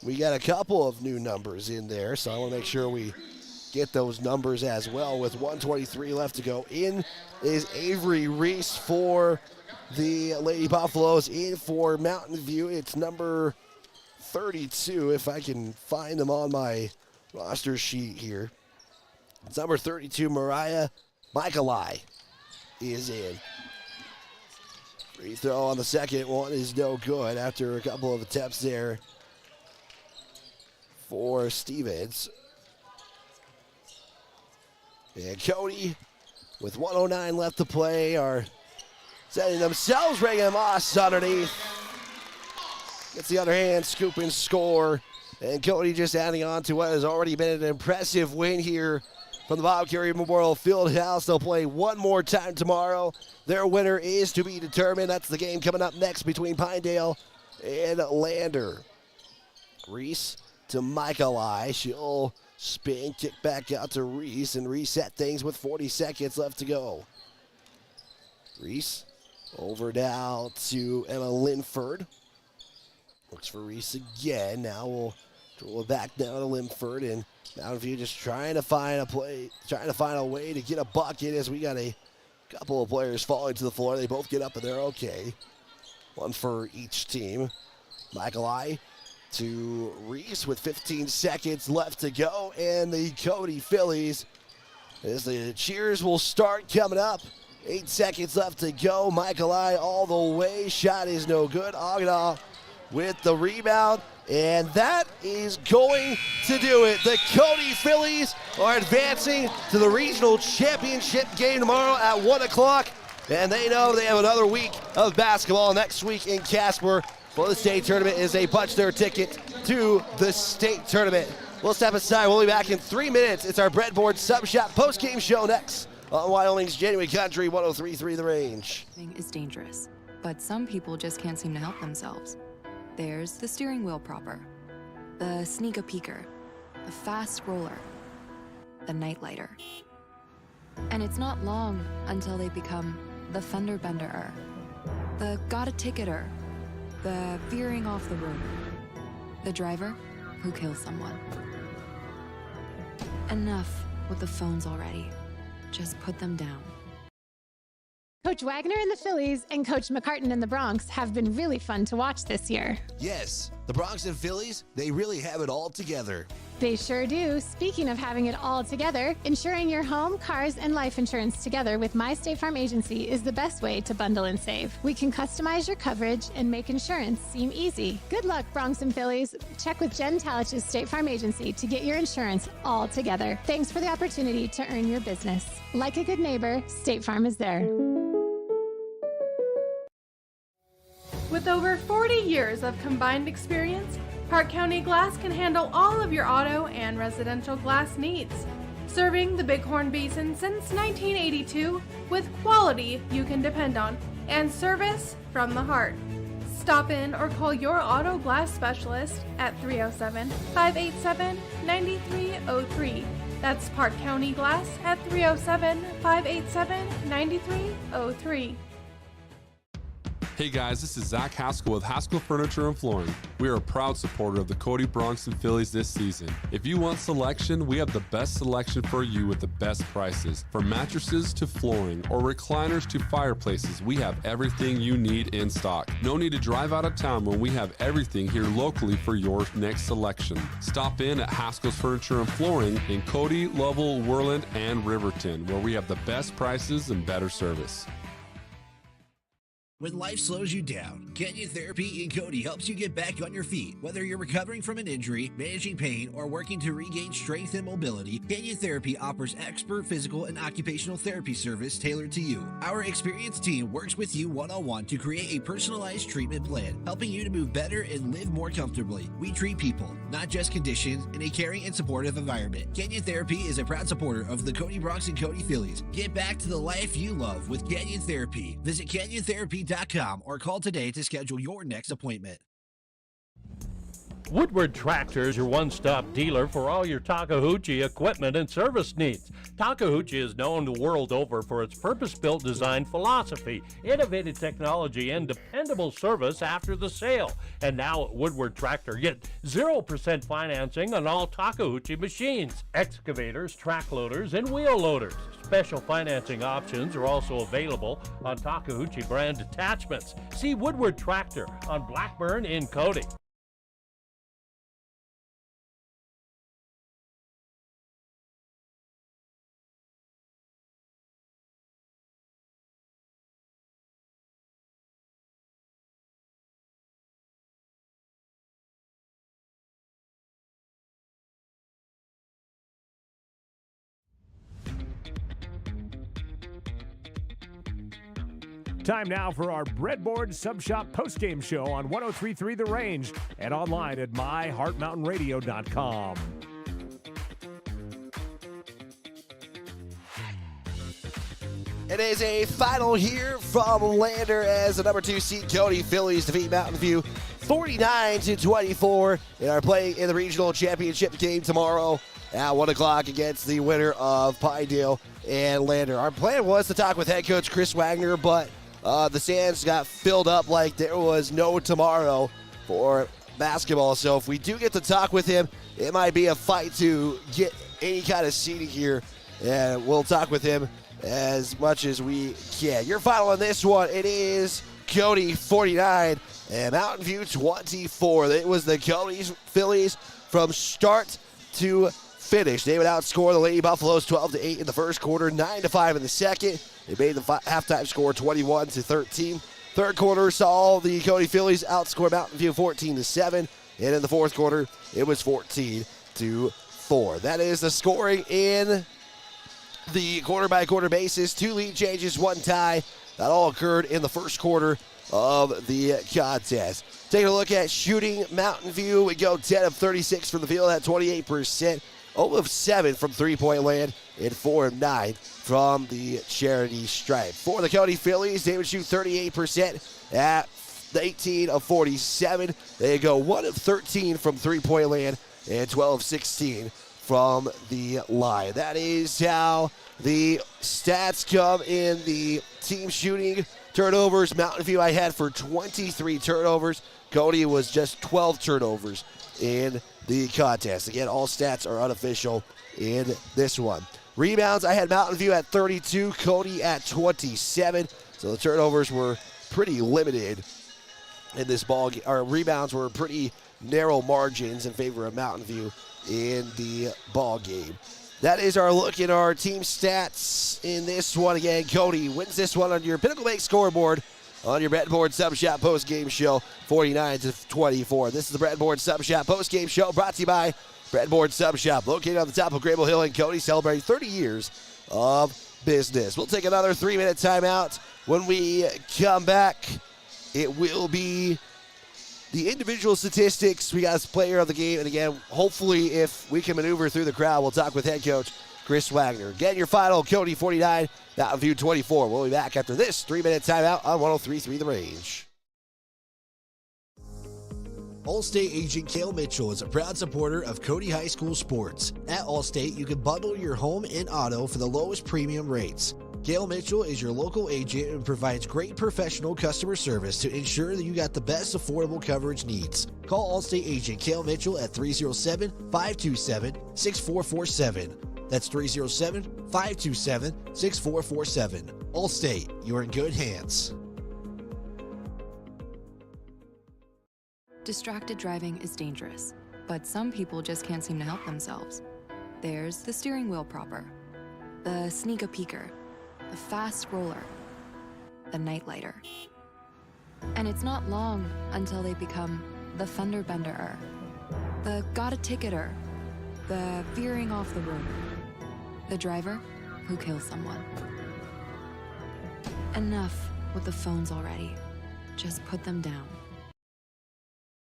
we got a couple of new numbers in there, so I want to make sure we get those numbers as well. With 1:23 left to go, in is Avery Reese for the Lady Buffaloes. In for Mountain View, it's number 32, if I can find them on my roster sheet here. It's number 32, Mariah Michaeli is in. Free throw on the second one is no good after a couple of attempts there for Stevens. And Cody, with 1:09 left to play, are setting themselves. Reagan Moss underneath. Gets the underhand, scoop and score. And Cody just adding on to what has already been an impressive win here from the Bob Carey Memorial Fieldhouse. They'll play one more time tomorrow. Their winner is to be determined. That's the game coming up next between Pinedale and Lander. Reese to Michaeli. She'll spin, kick back out to Reese, and reset things with 40 seconds left to go. Reese over now to Emma Linford. Looks for Reese again. Now we'll dribble it back down to Linford, and Mountain View just trying to find a play, trying to find a way to get a bucket as we got a couple of players falling to the floor. They both get up and they're okay. One for each team. Michaeli to Reese with 15 seconds left to go, and the Cody Fillies, as the cheers will start coming up. 8 seconds left to go. Michaeli all the way. Shot is no good. Oganaw with the rebound, and that is going to do it. The Cody Fillies are advancing to the regional championship game tomorrow at 1 o'clock, and they know they have another week of basketball next week in Casper for the state tournament as they punch their ticket to the state tournament. We'll step aside. We'll be back in 3 minutes. It's our Breadboard Sub Shop post-game show next on Wyoming's Genuine Country 103.3 The Range. Is dangerous, but some people just can't seem to help themselves. There's the steering wheel propper, the sneak a peeker, the fast roller, the nightlighter. And it's not long until they become the fender benderer, the got a ticketer, the veering off the road, the driver who kills someone. Enough with the phones already. Just put them down. Coach Wagner and the Phillies and Coach McCartan and the Bronx have been really fun to watch this year. Yes, the Bronx and Phillies, they really have it all together. They sure do. Speaking of having it all together, insuring your home, cars, and life insurance together with My State Farm Agency is the best way to bundle and save. We can customize your coverage and make insurance seem easy. Good luck, Bronx and Phillies. Check with Jen Talich's State Farm Agency to get your insurance all together. Thanks for the opportunity to earn your business. Like a good neighbor, State Farm is there. With over 40 years of combined experience, Park County Glass can handle all of your auto and residential glass needs. Serving the Bighorn Basin since 1982 with quality you can depend on and service from the heart. Stop in or call your auto glass specialist at 307-587-9303. That's Park County Glass at 307-587-9303. Hey guys, this is Zach Haskell with Haskell Furniture and Flooring. We are a proud supporter of the Cody Bronx and Phillies this season. If you want selection, we have the best selection for you with the best prices. From mattresses to flooring or recliners to fireplaces, we have everything you need in stock. No need to drive out of town when we have everything here locally for your next selection. Stop in at Haskell's Furniture and Flooring in Cody, Lovell, Worland, and Riverton, where we have the best prices and better service. When life slows you down, Canyon Therapy in Cody helps you get back on your feet. Whether you're recovering from an injury, managing pain, or working to regain strength and mobility, Canyon Therapy offers expert physical and occupational therapy service tailored to you. Our experienced team works with you one-on-one to create a personalized treatment plan, helping you to move better and live more comfortably. We treat people, not just conditions, in a caring and supportive environment. Canyon Therapy is a proud supporter of the Cody Bronx and Cody Fillies. Get back to the life you love with Canyon Therapy. Visit CanyonTherapy.com or call today to schedule your next appointment. Woodward Tractor is your one-stop dealer for all your Takahouchi equipment and service needs. Takahouchi is known the world over for its purpose-built design philosophy, innovative technology, and dependable service after the sale. And now at Woodward Tractor, get 0% financing on all Takahouchi machines, excavators, track loaders, and wheel loaders. Special financing options are also available on Takahouchi brand attachments. See Woodward Tractor on Blackburn in Cody. Time now for our Breadboard Sub Shop postgame show on 103.3 The Range and online at myheartmountainradio.com. It is a final here from Lander as the number 2 seed Cody Fillies defeat Mountain View 49-24 and are playing in the regional championship game tomorrow at 1 o'clock against the winner of Pinedale and Lander. Our plan was to talk with head coach Chris Wagner, but the stands got filled up like there was no tomorrow for basketball. So if we do get to talk with him, it might be a fight to get any kind of seating here. And we'll talk with him as much as we can. Your final on this one, it is Cody 49 and Mountain View 24. It was the Cody Fillies from start to finish. They would outscore the Lady Buffaloes 12-8 in the first quarter, 9-5 in the second. They made the halftime score 21-13. Third quarter saw the Cody Fillies outscore Mountain View 14-7, and in the fourth quarter it was 14-4. That is the scoring in the quarter-by-quarter basis. 2 lead changes, 1 tie. That all occurred in the first quarter of the contest. Taking a look at shooting, Mountain View would go 10 of 36 from the field at 28%, 0 of 7 from three-point land, and 4 of 9 from the charity stripe. For the Cody Fillies, they would shoot 38% at 18 of 47. They go 1 of 13 from three-point land and 12 of 16 from the line. That is how the stats come in the team shooting. Turnovers, Mountain View I had for 23 turnovers. Cody was just 12 turnovers in the contest. Again, all stats are unofficial in this one. Rebounds, I had Mountain View at 32, Cody at 27. So the turnovers were pretty limited in this ball game. Our rebounds were pretty narrow margins in favor of Mountain View in the ball game. That is our look at our team stats in this one. Again, Cody wins this one on your Pinnacle Bank scoreboard on your Breadboard Sub Shop Post Game Show, 49-24. This is the Breadboard Sub Shop Post Game Show brought to you by Breadboard Sub Shop, located on the top of Grable Hill in Cody, celebrating 30 years of business. We'll take another 3-minute timeout. When we come back, it will be the individual statistics. We got a player of the game, and again, hopefully if we can maneuver through the crowd, we'll talk with head coach Chris Wagner. Again, your final, Cody 49, Mountain View 24. We'll be back after this 3-minute timeout on 103.3 The Range. Allstate agent Cale Mitchell is a proud supporter of Cody High School sports. At Allstate, you can bundle your home and auto for the lowest premium rates. Cale Mitchell is your local agent and provides great professional customer service to ensure that you got the best affordable coverage needs. Call Allstate agent Cale Mitchell at 307-527-6447. That's 307-527-6447. Allstate, you're in good hands. Distracted driving is dangerous, but some people just can't seem to help themselves. There's the steering wheel propper, the sneaker peeker, the fast roller, the night lighter. And it's not long until they become the fender benderer, the got a ticketer, the veering off the road, the driver who kills someone. Enough with the phones already. Just put them down.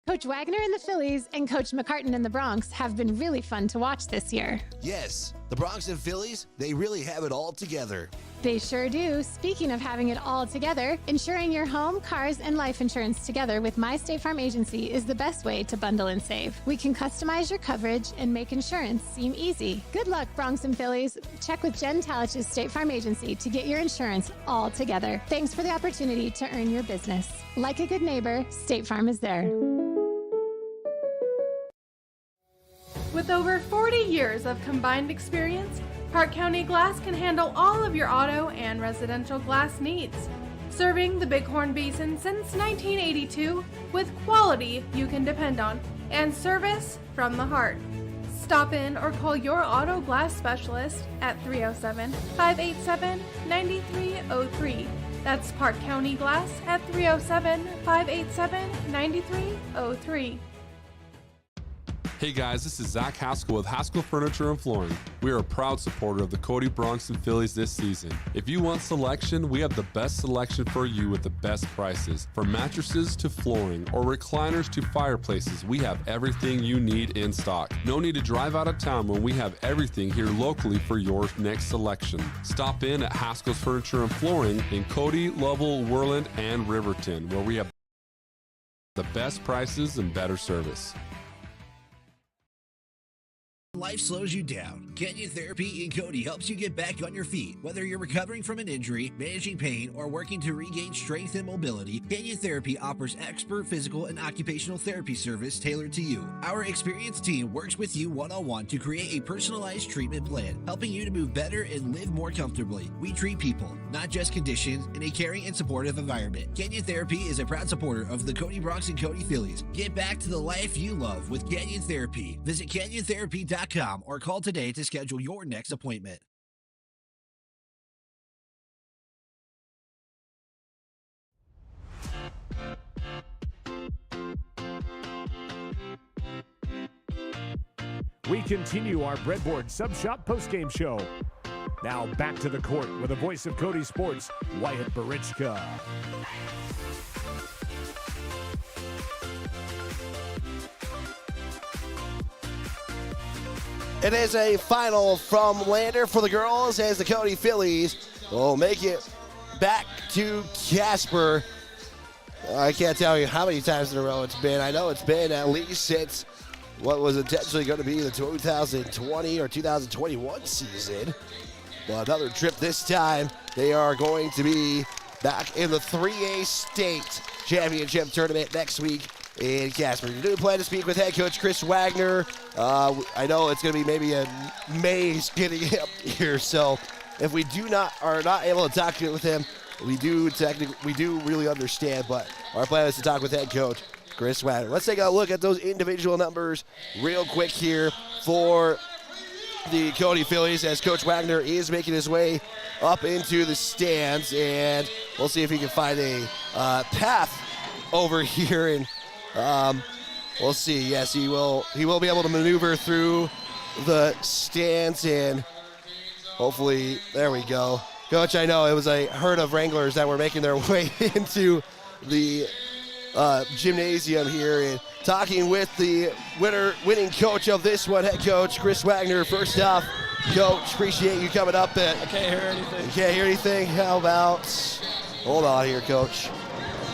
Coach Wagner and the Phillies and Coach McCartan and the Bronx have been really fun to watch this year. Yes, the Bronx and Phillies, they really have it all together. They sure do. Speaking of having it all together, insuring your home, cars, and life insurance together with My State Farm Agency is the best way to bundle and save. We can customize your coverage and make insurance seem easy. Good luck, Bronx and Phillies. Check with Jen Talich's State Farm Agency to get your insurance all together. Thanks for the opportunity to earn your business. Like a good neighbor, State Farm is there. With over 40 years of combined experience, Park County Glass can handle all of your auto and residential glass needs. Serving the Bighorn Basin since 1982 with quality you can depend on and service from the heart. Stop in or call your auto glass specialist at 307-587-9303. That's Park County Glass at 307-587-9303. Hey guys, this is Zach Haskell with Haskell Furniture and Flooring. We are a proud supporter of the Cody Bronx and Phillies this season. If you want selection, we have the best selection for you with the best prices. From mattresses to flooring or recliners to fireplaces, we have everything you need in stock. No need to drive out of town when we have everything here locally for your next selection. Stop in at Haskell's Furniture and Flooring in Cody, Lovell, Worland, and Riverton, where we have the best prices and better service. Life slows you down. Canyon Therapy in Cody helps you get back on your feet. Whether you're recovering from an injury, managing pain, or working to regain strength and mobility, Canyon Therapy offers expert physical and occupational therapy service tailored to you. Our experienced team works with you one-on-one to create a personalized treatment plan, helping you to move better and live more comfortably. We treat people, not just conditions, in a caring and supportive environment. Canyon Therapy is a proud supporter of the Cody Bronx and Cody Fillies. Get back to the life you love with Canyon Therapy. Visit CanyonTherapy.com or call today to schedule your next appointment. We continue our Breadboard Sub Shop postgame show. Now back to the court with the voice of Cody Sports, Wyatt Barichka. It is a final from Lander for the girls as the Cody Fillies will make it back to Casper. I can't tell you how many times in a row it's been. I know it's been at least since what was intentionally going to be the 2020 or 2021 season. But another trip this time. They are going to be back in the 3A state championship tournament next week in Casper. You do plan to speak with head coach Chris Wagner. I know it's going to be maybe a maze getting up here, so if we are not able to talk with him, we do really understand, but our plan is to talk with head coach Chris Wagner. Let's take a look at those individual numbers real quick here for the Cody Fillies as Coach Wagner is making his way up into the stands, and we'll see if he can find a path over here, and we'll see. Yes, he will be able to maneuver through the stands, and hopefully, there we go. Coach, I know it was a herd of Wranglers that were making their way into the gymnasium here, and talking with the winning coach of this one, head coach Chris Wagner. First off, Coach, appreciate you coming up. I can't hear anything. You can't hear anything? How about, hold on here, Coach.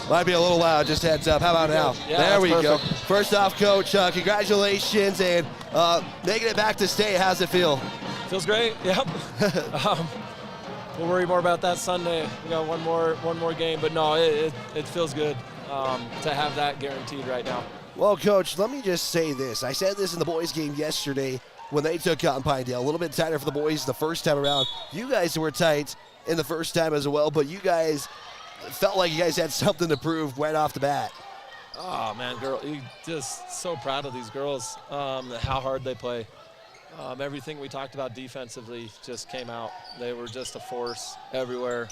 Might be a little loud, just heads up. How about now? Yeah, there we go. perfect. First off, Coach, congratulations, and making it back to state. How's it feel? Feels great. Yep. We'll worry more about that Sunday. We got one more game, but no, it feels good to have that guaranteed right now. Well, Coach, let me just say this. I said this in the boys' game yesterday when they took out Pinedale. A little bit tighter for the boys the first time around. You guys were tight in the first time as well, but you guys felt like you guys had something to prove right off the bat. Oh, man, you just so proud of these girls, how hard they play. Everything we talked about defensively just came out. They were just a force everywhere.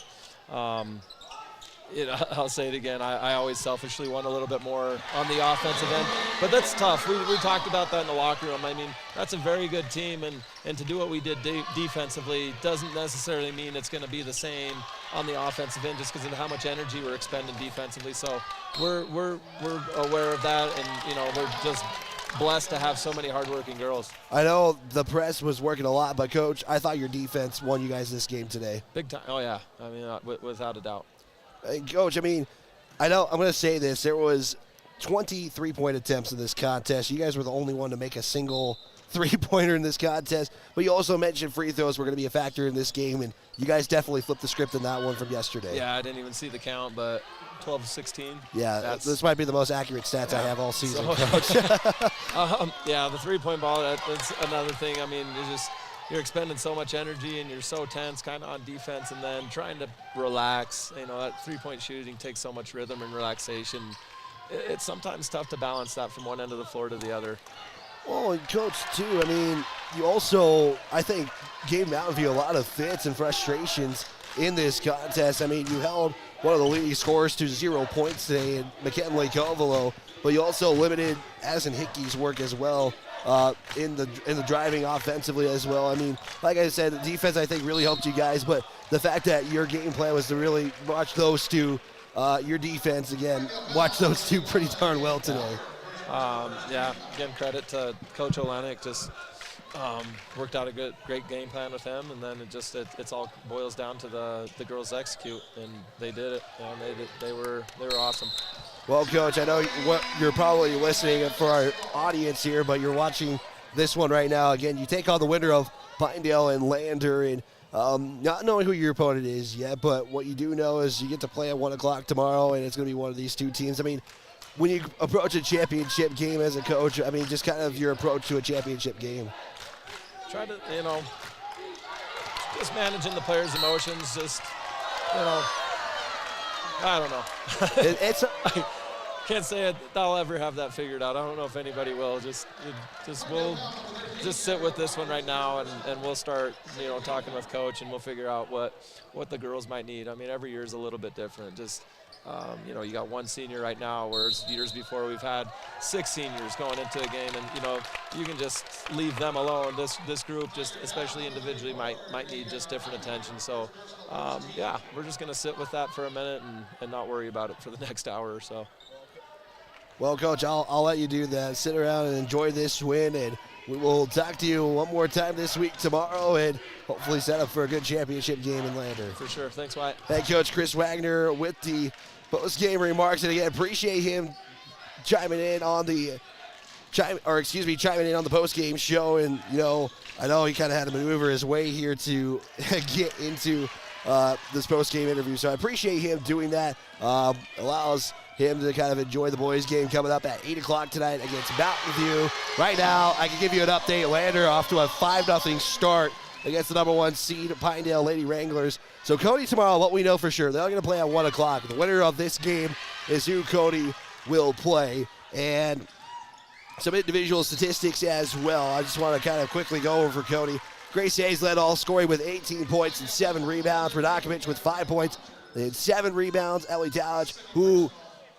I'll say it again, I always selfishly want a little bit more on the offensive end, but that's tough. We talked about that in the locker room. I mean, that's a very good team, and to do what we did defensively doesn't necessarily mean it's going to be the same on the offensive end just because of how much energy we're expending defensively. So we're aware of that, and we're just blessed to have so many hardworking girls. I know the press was working a lot, but Coach, I thought your defense won you guys this game today. Big time. Oh yeah, I mean, without a doubt. Coach, I mean, I know I'm going to say this. There was 20 3-point attempts in this contest. You guys were the only one to make a single 3-pointer in this contest, but you also mentioned free throws were going to be a factor in this game, and you guys definitely flipped the script in that one from yesterday. Yeah, I didn't even see the count, but 12 to 16. Yeah, this might be the most accurate stats I have all season, Coach. Yeah, the 3-point ball, that's another thing. I mean, you're expending so much energy and you're so tense kind of on defense, and then trying to relax. That 3-point shooting takes so much rhythm and relaxation. It's sometimes tough to balance that from one end of the floor to the other. Well, and Coach, too, I mean, you also, I think, gave Mountain View a lot of fits and frustrations in this contest. I mean, you held one of the leading scorers to 0 points today in McKinley Covelo, but you also limited Addison Hickey's work as well. In the driving offensively as well. I mean, like I said, the defense I think really helped you guys, but the fact that your game plan was to really watch those two, your defense again, watch those two pretty darn well today. Yeah, again, credit to Coach Olenek. Just worked out a great game plan with him, and then it's all boils down to the girls execute, and they did it. And they were awesome. Well, Coach, I know you're probably listening for our audience here, but you're watching this one right now. Again, you take on the winner of Pinedale and Lander, and not knowing who your opponent is yet, but what you do know is you get to play at 1 o'clock tomorrow, and it's going to be one of these two teams. I mean, when you approach a championship game as a coach, I mean, just kind of your approach to a championship game. Try to, just managing the players' emotions, I don't know. I can't say I'll ever have that figured out. I don't know if anybody will. We'll just sit with this one right now, and we'll start, talking with Coach, and we'll figure out what the girls might need. I mean, every year is a little bit different. You got one senior right now, whereas years before we've had 6 seniors going into a game, and you can just leave them alone. This group, just especially individually, might need just different attention. So, we're just going to sit with that for a minute and not worry about it for the next hour or so. Well, Coach, I'll let you do that. Sit around and enjoy this win, and we will talk to you one more time this week tomorrow, and hopefully set up for a good championship game in Lander. For sure. Thanks, Wyatt. Head Coach Chris Wagner with the post-game remarks, and again, appreciate him chiming in on the post-game show. And I know he kind of had to maneuver his way here to get into this post-game interview, so I appreciate him doing that. Allows him to kind of enjoy the boys' game coming up at 8 o'clock tonight against Mountain View. Right now, I can give you an update. Lander off to a 5-0 start against the number 1 seed, Pinedale Lady Wranglers. So Cody tomorrow, what we know for sure, they're going to play at 1 o'clock. The winner of this game is who Cody will play. And some individual statistics as well. I just want to kind of quickly go over Cody. Grace Hayes led all scoring with 18 points and 7 rebounds. Radakovich with 5 points and 7 rebounds. Ellie Talich, who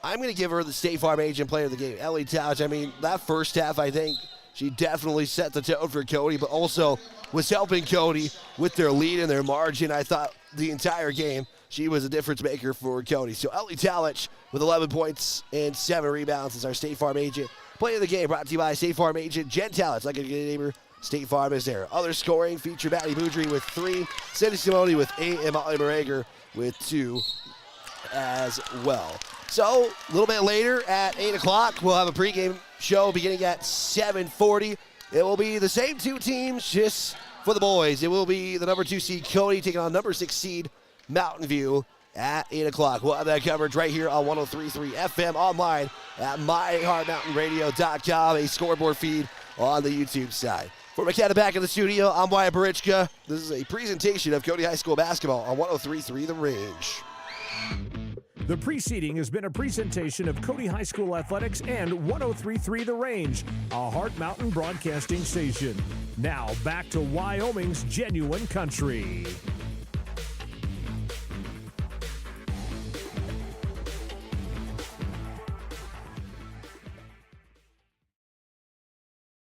I'm going to give her the State Farm Agent Player of the Game. Ellie Talich, I mean, that first half, I think she definitely set the tone for Cody, but also was helping Cody with their lead and their margin. I thought the entire game she was a difference maker for Cody. So Ellie Talich with 11 points and 7 rebounds is our State Farm Agent Player of the Game, brought to you by State Farm Agent Jen Talich. Like a good neighbor, State Farm is there. Other scoring feature Maddie Boudry with 3, Cindy Simone with 8, and Molly Morager with 2 as well. So a little bit later at 8 o'clock, we'll have a pregame show beginning at 7:40. It will be the same 2 teams, just for the boys. It will be the number 2 seed Cody taking on number 6 seed Mountain View at 8 o'clock. We'll have that coverage right here on 103.3 FM, online at myheartmountainradio.com, a scoreboard feed on the YouTube side. For McKenna back in the studio, I'm Wyatt Barichka. This is a presentation of Cody High School Basketball on 103.3 The Range. The preceding has been a presentation of Cody High School Athletics and 103.3 The Range, a Heart Mountain broadcasting station. Now back to Wyoming's genuine country.